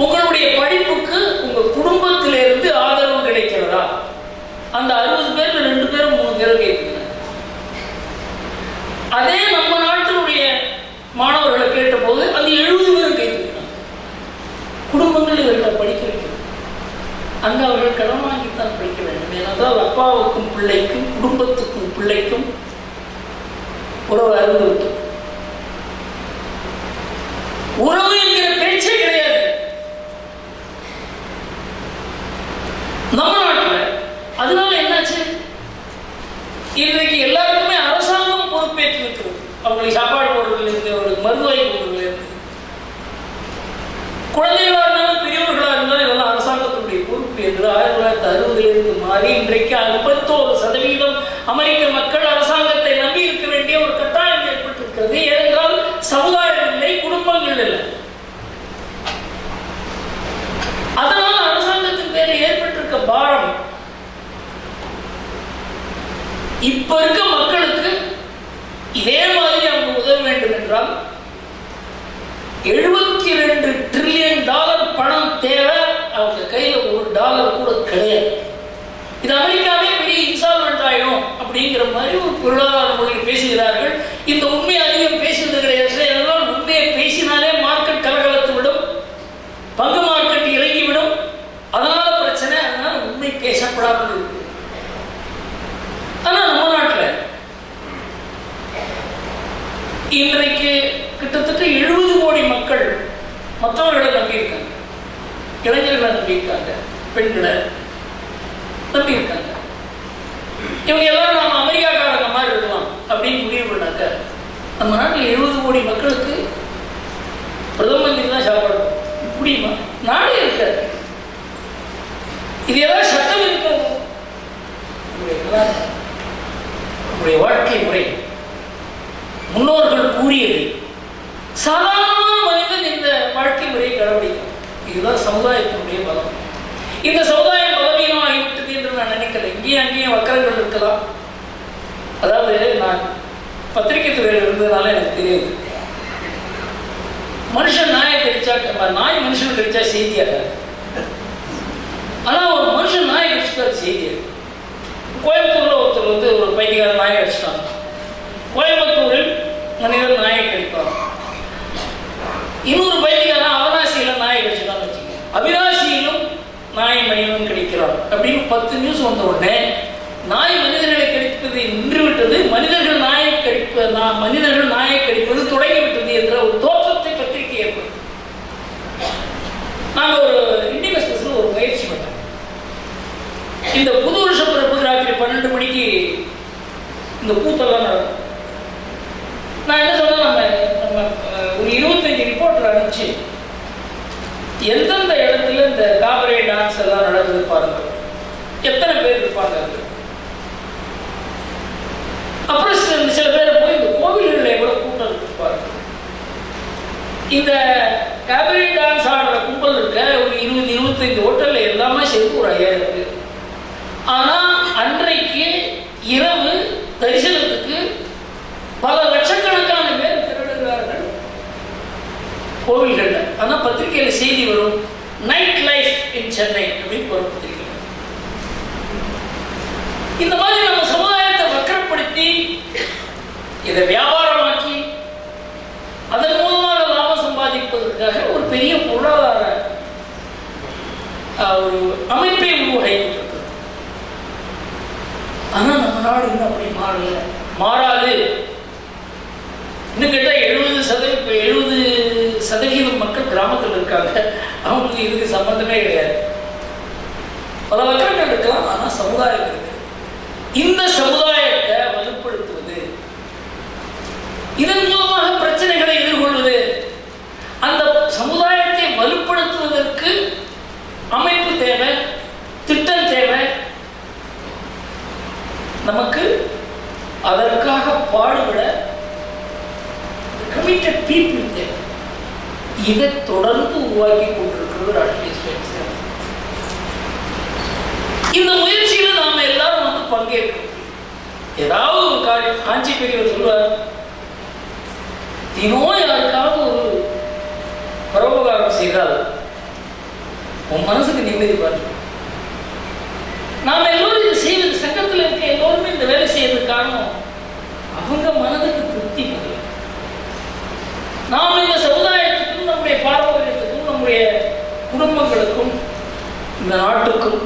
உங்களுடைய படிப்புக்கு உங்க குடும்பத்திலிருந்து ஆதரவு கிடைக்கிறதா? அந்த 60 பேர்ல 2 பேரும் 3 பேரும் கேட்குங்க. அதே நம்ம நாட்டினுடைய மாணவர்களை கேட்ட போது அந்த 70 பேரும் கேட்குங்க. குடும்பங்கள் இவர்களை படிக்க வைக்கணும். அங்க அவர்கள் கடன் வாங்கித்தான் படிக்க வேண்டும். ஏனென்றால் அப்பாவுக்கும் பிள்ளைக்கும் குடும்பத்துக்கும் பிள்ளைக்கும் உறவு அருந்து விட்டு உறவு என்கிற பேச்சே கிடையாது நம்ம நாட்டில். அதனால என்னாச்சு, இன்றைக்கு எல்லாருக்குமே அரசாங்கம் பொறுப்பேற்று இருக்கிறது. அவங்களுக்கு சாப்பாடு போடுறதுல இருந்து, அவங்களுக்கு மருந்துவாய் கொடுறதுல இருந்து, குழந்தைகளா இருந்தாலும் பெரியவர்களா இருந்தாலும் இதெல்லாம் அரசாங்கத்தினுடைய பொறுப்பு என்று 1960 மாறி இன்றைக்கு 51% அமெரிக்க மக்கள் அரசாங்கத்தை நம்பி இருக்க வேண்டிய ஒரு கட்டாயம் ஏற்பட்டிருக்கிறது. ஏனென்றால் சமுதாயம் இல்லை, குடும்பங்கள் இல்லை. அதனால அரசாங்கத்தின் பேரில் ஏற்பட்டிருக்க பாரம் இப்ப இருக்க மக்களுக்கு இதே மாதிரி அவங்க உதவ வேண்டும் என்றால் $72 டிரில்லியன் பணம் தேவை. அவங்க கையில $1 கூட கிடையாது. இது அமெரிக்காவே பெரிய இன்சால்வெண்ட் ஆயிடும் அப்படிங்கிற மாதிரி ஒரு பொருளாதார மொழியில் பேசுகிறார்கள். இந்த உண்மை அதிகம் பேசுவது கிடையாது. அதனால் உண்மையை பேசினாலே மார்க்கெட் கலகலத்து விடும், பங்கு மார்க்கெட் இறங்கிவிடும். அதனால பிரச்சனை. அதனால உண்மை பேசப்படாமல் இருக்கு. ஆனா நம்ம நாட்டில் இன்றைக்கு கிட்டத்தட்ட 70 கோடி மக்கள் மற்றவர்களை நம்பியிருக்காங்க, இளைஞர்களை நம்பியிருக்காங்க, பெண்களை நம்பியிருக்காங்க. இவங்க எல்லாரும் நம்ம அமெரிக்காக்காரங்க மாதிரி இருக்கலாம் அப்படின்னு முடிவு பண்ணாக்க நம்ம நாட்டில் 70 கோடி மக்களுக்கு பிரதம மந்திரி தான் சாப்பாடு முடியுமா? நாடே இருக்காது. இது ஏதாவது சட்டம் இருக்கிறது? நம்முடைய வாழ்க்கை முறை முன்னோர்கள் கூறியது. சாதாரண மனிதன் இந்த வாழ்க்கை முறையை கடைபிடிக்கும். இதுதான் சமுதாயத்தினுடைய பலம். இந்த சமுதாயம் பலவீனம் ஆகிவிட்டது என்று நான் நினைக்கல. இங்கேயும் அங்கேயும் வக்கரங்கள் இருக்கலாம். அதாவது நான் பத்திரிகை துறையில் இருந்ததுனால எனக்கு தெரியுது, மனுஷன் நாயை கடிச்சா, நாய் மனுஷன் கடிச்சா செய்தியாக, ஆனா ஒரு மனுஷன் நாயை கடிச்சுட்டா செய்தியாக. கோயம்புத்தூர்ல ஒருத்தர் வந்து ஒரு பைத்தியக்கார நாயை அடிச்சிட்டாங்க. கோயம்புத்தூரில் மனிதர் நாயை கடிப்பார். இன்னொரு பைத்தியக்காரன் அவனாசியில நாயை கடிச்சுட்டான்னு வச்சுக்கோங்க. அவினாசியிலும் நாய் மனிதன் கிடைக்கிறார் அப்படின்னு 10 நியூஸ் வந்த உடனே நாய் மனிதர்களை கடிப்பது நின்றுவிட்டது, மனிதர்கள் நாயை கடிப்பது தொடங்கிவிட்டது என்ற ஒரு தோற்றத்தை பத்திரிகை ஏற்படும். நாங்கள் ஒரு இந்தியன் எக்ஸ்பிரஸ்ல ஒரு பயிற்சி பண்ணோம். இந்த புது வருஷ பிறப்பு ராத்திரி 12 மணிக்கு இந்த கூத்தெல்லாம் நடக்கும். நான் என்ன சொன்னேன், நம்ம ஒரு 25 ரிப்போர்ட்டர் அனுப்பிச்சு எந்தெந்த இடத்துல இந்த காபரே டான்ஸ் எல்லாம் நடக்குது பாருங்க, எத்தனை பேர் இருப்பாங்க. அப்புறம் சில பேர் போய் இந்த இந்த கேபரே டான்ஸ் ஆடுற கும்பல் இருக்க ஒரு 20-25 ஹோட்டல்ல எல்லாமே சேர்த்து ஒரு 5000 பேர். ஆனா அன்றைக்கு இரவு தரிசனத்துக்கு பல லட்சக்கணக்கான பேர் திரளுகிறார்கள் கோவில்கள்ல. ஆனா பத்திரிகையில செய்தி வரும், நைட் லைஃப் இன் சென்னை அப்படின்னு ஒரு பத்திரிகை. இந்த மாதிரி நம்ம சமுதாயத்தை வக்கரப்படுத்தி இதை வியாபாரமாக்கி அதன் மூலமாக லாபம் சம்பாதிப்பதற்காக ஒரு பெரிய பொருளாதார ஒரு அமைப்பை உருவாகிட்டு. ஆனா நம்ம நாடு இன்னும் அப்படி மாறாது. இன்னும் கேட்டா 70% மக்கள் கிராமத்தில் இருக்காங்க. அவங்களுக்கு இதுக்கு சம்பந்தமே கிடையாது. பல வக்கரங்கள் இருக்கலாம், ஆனா சமுதாயம் இருக்கு. இந்த சமுதாயத்தை வலுப்படுத்துவது, இதன் மூலமாக பிரச்சனைகளை எதிர்கொள்வது, அந்த சமுதாயத்தை வலுப்படுத்துவதற்கு அமைப்பு தேவை, திட்டம் தேவை. நமக்கு அதற்காக பாடுபட கமிட்டட் பீப்புள் தேவை. இதை தொடர்ந்து உருவாக்கி கொண்டிருக்கிறது ராஷ்டிரிய ஸ்வயம் சேவக். இந்த முயற்சியில் நாம எல்லாரும் வந்து பங்கேற்கணும். ஏதாவது ஒரு காரியம், காஞ்சி பெரியவர் சொல்லுவார், தினம் யாருக்காவது ஒரு பரோபகாரம் செய்தால் உன் மனசுக்கு நிம்மதி பார்த்து. நாம எல்லோரும் இதை செய்வது, சங்கத்தில் இருக்க எல்லோருமே இந்த வேலை செய்யறதுக்கு காரணம் அவங்க மனதுக்கு திருப்தி முதல்ல. நாம் இந்த சமுதாயத்துக்கும் நம்முடைய பாரம்பரியத்துக்கும் நம்முடைய குடும்பங்களுக்கும் இந்த நாட்டுக்கும்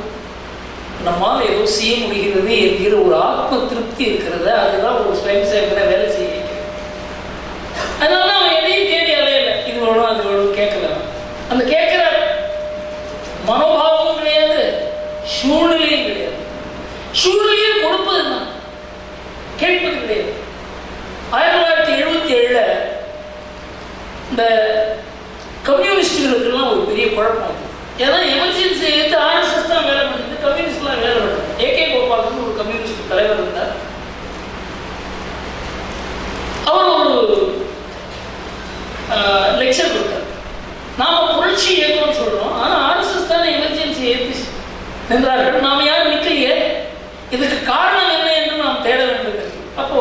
நம்மால் ஏதோ செய்ய முடிகிறது என்கிற ஒரு ஆத்ம திருப்தி இருக்கிறது. அதுதான் ஒரு ஸ்வயம் சேவகனை வேலை செய்ய வைக்கிறது. அதனால அவன் எதையும் தேடி அலையல, இது வேணும் அது வேணும் கேட்கல. அந்த கேட்கிற மனோபாவமும் கிடையாது, சூழ்நிலையும் கிடையாது. சூழ்நிலையை கொடுப்பது தான், கேட்பது கிடையாது. 1977 இந்த கம்யூனிஸ்டுகளுக்கெல்லாம் ஒரு பெரிய குழப்பம். ஏன்னா எமர்ஜென்சி எடுத்து ஆர்எஸ்எஸ் தான் வேலை பண்ணுது, கம்யூனிஸ்ட்லாம் வேலை பண்ணுது. ஏகே கோபாலன் ஒரு கம்யூனிஸ்ட் தலைவர் இருந்தார். அவர் ஒரு லெக்சர் கொடுத்தார். நாம புரட்சி இயக்கம்னு சொல்றோம், ஆனா ஆர்எஸ்எஸ் தானே எமர்ஜென்சி ஏற்றி நின்றார்கள், நாம யாரும் நிக்கலையே, இதுக்கு காரணம் என்ன என்று நாம் தேட வேண்டும். அப்போ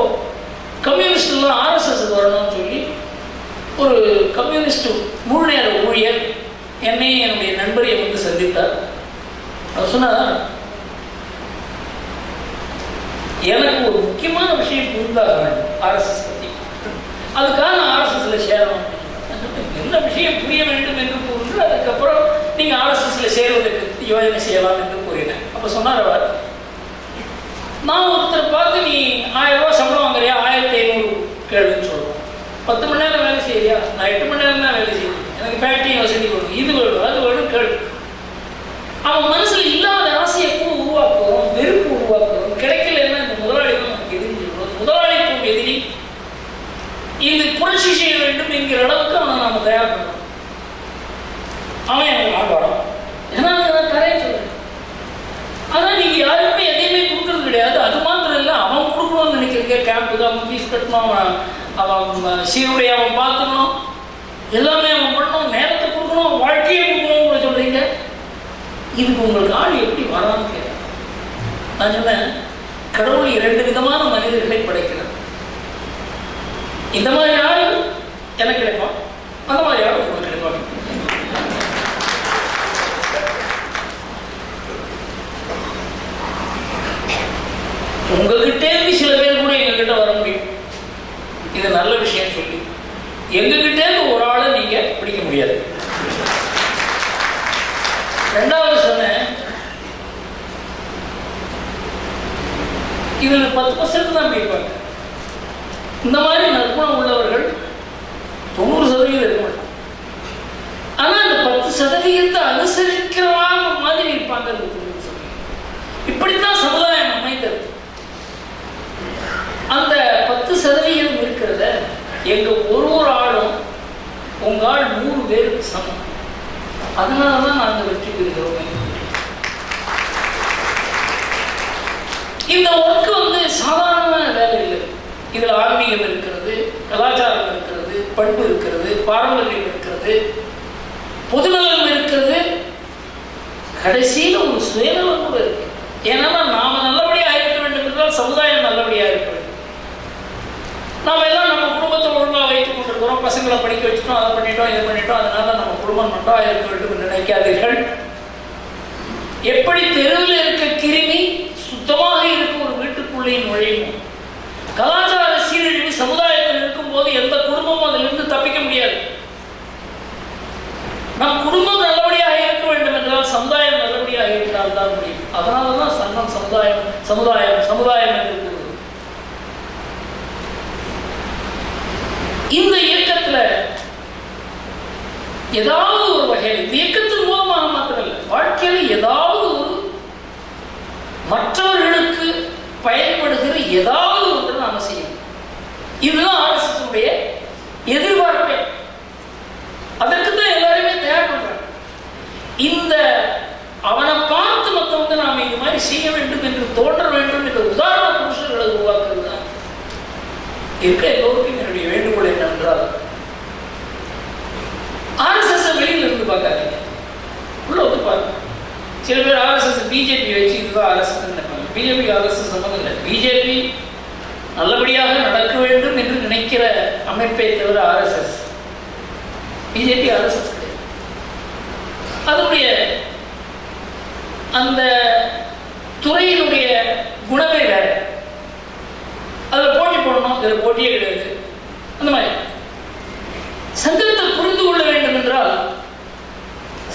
கம்யூனிஸ்ட் எல்லாம் ஆர்எஸ்எஸ் வரணும்னு சொல்லி ஒரு கம்யூனிஸ்ட் முழு நேர ஊழியர் என்னையும் என்னுடைய நண்பரை வந்து சந்தித்தார். அவர் சொன்னார், எனக்கு ஒரு முக்கியமான விஷயம் புரிந்தாக வேண்டும் ஆர்எஸ்எஸ் பற்றி, அதுக்காக நான் ஆர்எஸ்எஸ்ல சேரணும். என்ன விஷயம் புரிய வேண்டும் என்று கூறுந்து அதுக்கப்புறம் நீங்க ஆர்எஸ்எஸ்ல சேருவதற்கு யோஜனை செய்யலாம் என்று கூறினேன். அப்ப சொன்னார் அவர், நான் ஒருத்தர் பார்த்து நீ 1000 ரூபாய் சம்பளம் வாங்குறியா, 1500 கேளுன்னு சொல்லுவோம். 10 மணி நேரம் வேலை செய்யறியா, நான் 8 மணி நேரம் தான் வேலை செய்யணும், எனக்கு ஃபேக்டரி வசதி வேணும், இது வேணும் அது வேணும் கேளு. அவன் மனசுல இல்லாத ஆசையை கூட உருவாக்குவோம், வெறுப்பு உருவாக்குவோம். கிடைக்கலன்னா இந்த முதலாளிதான் நமக்கு எதிரி சொல்றோம், முதலாளிக்கும் எதிரி, இது புரட்சி செய்ய வேண்டும் என்கிற அளவுக்கு அவனை நாம தயார் பண்ணணும். அவன் எனக்கு ஆழ்வாடம், ஏன்னா நான் தரைய சொல்றேன். ஆனா நீங்க யாருக்குமே எதையுமே கொடுக்கறது கிடையாது. அது மாத்திரம் இல்லை, அவன் கொடுக்கணும்னு நினைக்கிறீங்க, கேம்புக்கு அவன் ஃபீஸ் கட்டணும், அவன் சீருடைய அவன் பார்த்துக்கணும், எல்லாமே அவன் பண்ணணும், நேரத்தை கொடுக்கணும், வாழ்க்கையை கொடுக்கணும் கூட சொல்றீங்க. இதுக்கு உங்களுக்கு ஆள் எப்படி வரான்னு கேட்க. நான் சொன்னேன், கடவுள் 2 விதமான மனிதர்களை படைக்கிறார். இந்த மாதிரி ஆள் எனக்கு கிடைப்பான், அந்த மாதிரி ஆள் உங்களுக்கு கிடைப்பாங்க. உங்ககிட்டே சில பேர் கூட எங்ககிட்ட வர முடியும், இது நல்ல விஷயம் சொல்லி. எங்ககிட்டே ஒரு ஆளை நீங்க பிடிக்க முடியாது. 2வது சொன்னேன், இதுல 10% தான் பிடிப்பாங்க. இந்த மாதிரி நற்குணம் உள்ளவர்கள் 90% இருக்க மாட்டாங்க. ஆனா அந்த 10% அனுசரிக்கிறவாங்க மாதிரி இருப்பாங்க. இப்படித்தான் சமுதாயம் அமைந்தது. அந்த 10% இருக்கிறத எங்க ஒரு ஆளும் உங்க ஆள் 100 பேருக்கு சமம். அதனாலதான் நாங்க வெற்றி பெறுகிறோம். இந்த ஒர்க்கு வந்து சாதாரணமான வேலை இல்லை. இதுல ஆன்மீகம் இருக்கிறது, கலாச்சாரம் இருக்கிறது, பண்பு இருக்கிறது, பாரம்பரியம் இருக்கிறது. இருக்கிறது, பொதுநலம் இருக்கிறது, கடைசியில் ஒரு சுயநலம் கூட இருக்கு. ஏன்னா நாம நல்லபடியாக இருக்க வேண்டும் என்றால் சமுதாயம் நல்லபடியாக இருக்க வேண்டும். நாம எல்லாம் நம்ம குடும்பத்தை ஒழுங்காக வைத்துக் கொண்டிருக்கிறோம், பசங்களை படிக்க வச்சுட்டோம், அதை பண்ணிட்டோம், இதை பண்ணிட்டோம், அதனால நம்ம குடும்பம் நன்றாக இருக்க வேண்டும் என்று நினைக்காதீர்கள். எப்படி தெருவில் இருக்க கிருமி சுத்தமாக இருக்கும் ஒரு வீட்டுக்குள்ளே நுழையும், கலாச்சார சீரழிவு சமுதாயத்தில் இருக்கும் போது எந்த குடும்பமும் அதிலிருந்து தப்பிக்க முடியாது. நம் குடும்பம் நல்லபடியாக இருக்க வேண்டும் என்றால் சமுதாயம் நல்லபடியாக இருந்தால் தான் முடியும். அதனாலதான் சங்கம் சமுதாயம் சமுதாயம் சமுதாயம் என்று இருக்கிறது. இந்த இயக்கத்தில் ஏதாவது ஒரு வகையில், இந்த இயக்கத்தின் மூலமாக மாத்திரமல்ல, வாழ்க்கையில் ஏதாவது ஒரு மற்றவர்களுக்கு பயன்படுகிற ஏதாவது ஒன்று நாம செய்யணும். இதுதான் ஆர்எஸ்எஸ் எதிர்பார்ப்பே. அதற்கு தான் எல்லாருமே தயார் பண்றாங்க. இந்த அவனை பார்த்து மற்றவங்க நாம இந்த மாதிரி செய்ய வேண்டும் என்று தோன்ற வேண்டும் என்ற உதாரண புருஷர்களை உருவாக்குறது தான் இருக்க எல்லோருக்கும் என்னுடைய வேண்டுகோள் என்னென்றால், ஆர்எஸ்எஸ் வெளியில இருந்து பார்க்காதீங்க, உள்ள வந்து பாருங்க. சில பேர் ஆர்எஸ்எஸ் பிஜேபி வச்சு இதுதான் ஆர்எஸ்எஸ் நினைப்பாங்க. பிஜேபி ஆர்எஸ்எஸ் சம்பந்தம் இல்லை. பிஜேபி நல்லபடியாக நடக்க வேண்டும் என்று நினைக்கிற அமைப்பை தவிர ஆர்எஸ்எஸ், பிஜேபி ஆர்எஸ்எஸ் கிடையாது. அதனுடைய அந்த துறையினுடைய குணமே வேற. அதில் போட்டி போடணும், இதில் போட்டியே கிடையாது. அந்த மாதிரி சங்கத்தை புரிந்து கொள்ள வேண்டும் என்றால்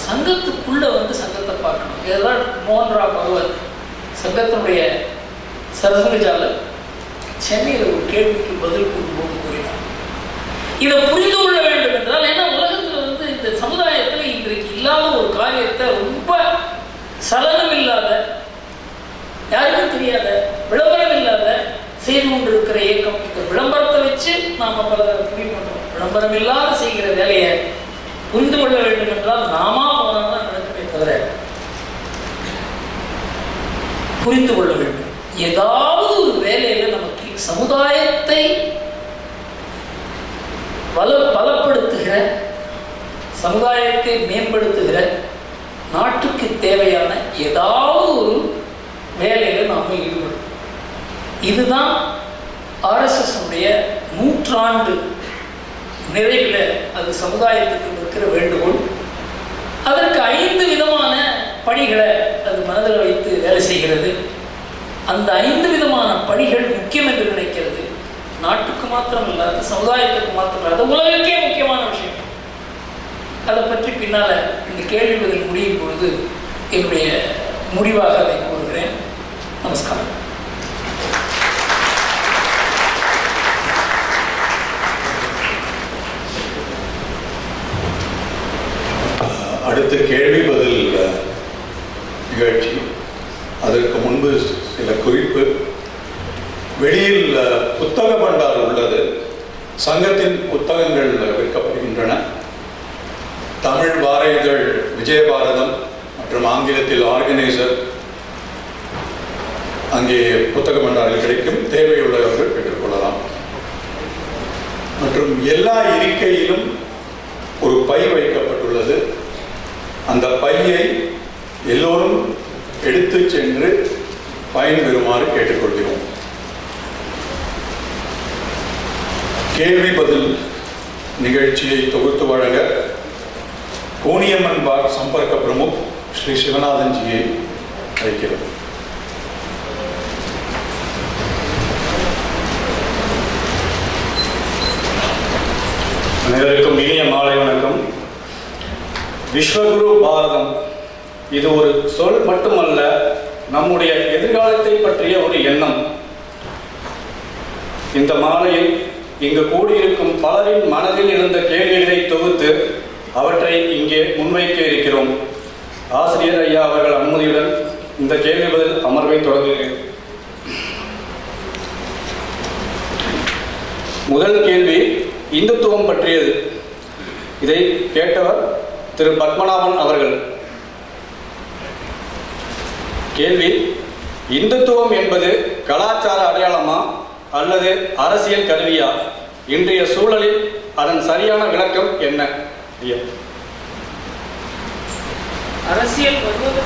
சங்கத்துக்குள்ள வந்து சங்கத்தை பார்க்கணும். இதுதான் மோகன்ராவ் பகவத் சங்கத்தினுடைய சரசங்கஜால சென்னையில் ஒரு கேள்விக்கு பதில் கூறும்போது கூறினார், இதை புரிந்து கொள்ள வேண்டும் என்றால். ஏன்னா உலகத்தில் வந்து இந்த சமுதாயத்தில் இன்றைக்கு இல்லாத ஒரு காரியத்தை ரொம்ப சலனம் இல்லாத, யாருக்கும் தெரியாத, விளம்பரம் இல்லாத செய்து கொண்டிருக்கிற இயக்கம். இந்த விளம்பரத்தை வச்சு நாம பல முடிவு பண்றோம். விளம்பரம் இல்லாத செய்கிற வேலையை புரிந்து கொள்ள வேண்டும் என்றால் நாமா போனால் தான் நடக்குமே தவிர புரிந்து கொள்ள வேண்டும். ஏதாவது ஒரு வேலையில நமக்கு சமுதாயத்தை பலப்படுத்துகிற, சமுதாயத்தை மேம்படுத்துகிற, நாட்டுக்கு தேவையான ஏதாவது ஒரு வேலையில நாம ஈடுபடும். இதுதான் ஆர்எஸ்எஸ் நூற்றாண்டு நிறைவில் அது சமுதாயத்துக்கு இருக்கிற வேண்டுகோள். அதற்கு 5 விதமான பணிகளை அது மனதில் வைத்து வேலை செய்கிறது. அந்த 5 விதமான பணிகள் முக்கியம் என்று நினைக்கிறது. நாட்டுக்கு மாத்திரம் இல்லாத, சமுதாயத்துக்கு மாத்திரம் இல்லாத, உலகக்கே முக்கியமான விஷயம். அதை பற்றி பின்னால இந்த கேள்வி பதில் முடியும் பொழுது என்னுடைய முடிவாக அதை கூறுகிறேன். நமஸ்காரம். அடுத்த கேள்வி பதில் நிகழ்ச்சி. அதற்கு முன்பு சில குறிப்பு. வெளியில் புத்தக பண்டார் உள்ளது. சங்கத்தின் புத்தகங்கள் விற்கப்படுகின்றன. தமிழ் வார இதழ் விஜயபாரதம் மற்றும் ஆங்கிலத்தில் ஆர்கனைசர் அங்கே புத்தக பண்டாரில் கிடைக்கும். தேவையுள்ளவர்கள் பெற்றுக்கொள்ளலாம். மற்றும் எல்லா இருக்கையிலும் ஒரு பை வைக்கப்பட்டுள்ளது. அந்த பையை எல்லோரும் எடுத்து சென்று பயன்பெறுமாறு கேட்டுக்கொள்கிறோம். கேள்வி பதில் நிகழ்ச்சியை தொகுத்து வழங்க கோணியம்மன் பாக் சம்பர்க்க பிரமுக் ஸ்ரீ சிவநாதன்ஜியை அழைக்கிறோம். அனைவருக்கும் இனிய மாலை வணக்கம். விஸ்வகுரு பாரதம் இது ஒரு சொல் மட்டுமல்ல, நம்முடைய எதிர்காலத்தை பற்றிய ஒரு எண்ணம். இந்த மாலையில் இங்கு கூடியிருக்கும் பலரின் மனதில் இருந்த கேள்விகளை தொகுத்து அவற்றை இங்கே முன்வைக்க இருக்கிறோம். ஆசிரியர் ஐயா அவர்கள் அனுமதியுடன் இந்த கேள்வி பதில் அமர்வை தொடங்குகிறேன். முதல் கேள்வி இந்துத்துவம் பற்றியது. இதை கேட்டவர் திரு பத்மநாபன் அவர்கள். கேள்வி: இந்துத்துவம் என்பது கலாச்சார அடையாளமா அல்லது அரசியல் கருவியா? இன்றைய சூழலில் அதன் சரியான விளக்கம் என்ன? ஐயா. அரசியல் வருவது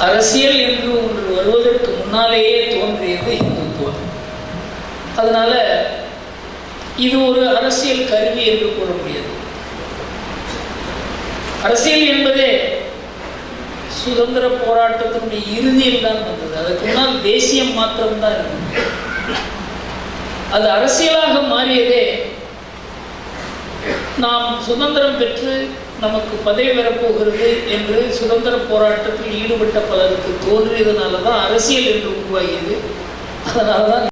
அரசியல் என்று ஒன்று வருவதற்கு முன்னாலேயே தோன்றியது இந்துத்துவம். அதனால இது ஒரு அரசியல் கருவி என்று கூற முடியாது. அரசியல் என்பதே சுதந்திர போராட்டத்தினுடைய இறுதியில் தான் வந்தது. அதுக்கு முன்னால் தேசியம் மாத்திரம்தான் இருந்தது. அது அரசியலாக மாறியதே நாம் சுதந்திரம் பெற்று நமக்கு பதவி வரப்போகிறது என்று சுதந்திர போராட்டத்தில் ஈடுபட்ட பலருக்கு தோன்றியதுனால தான் அரசியல் என்று உருவாகியது. அதனால தான்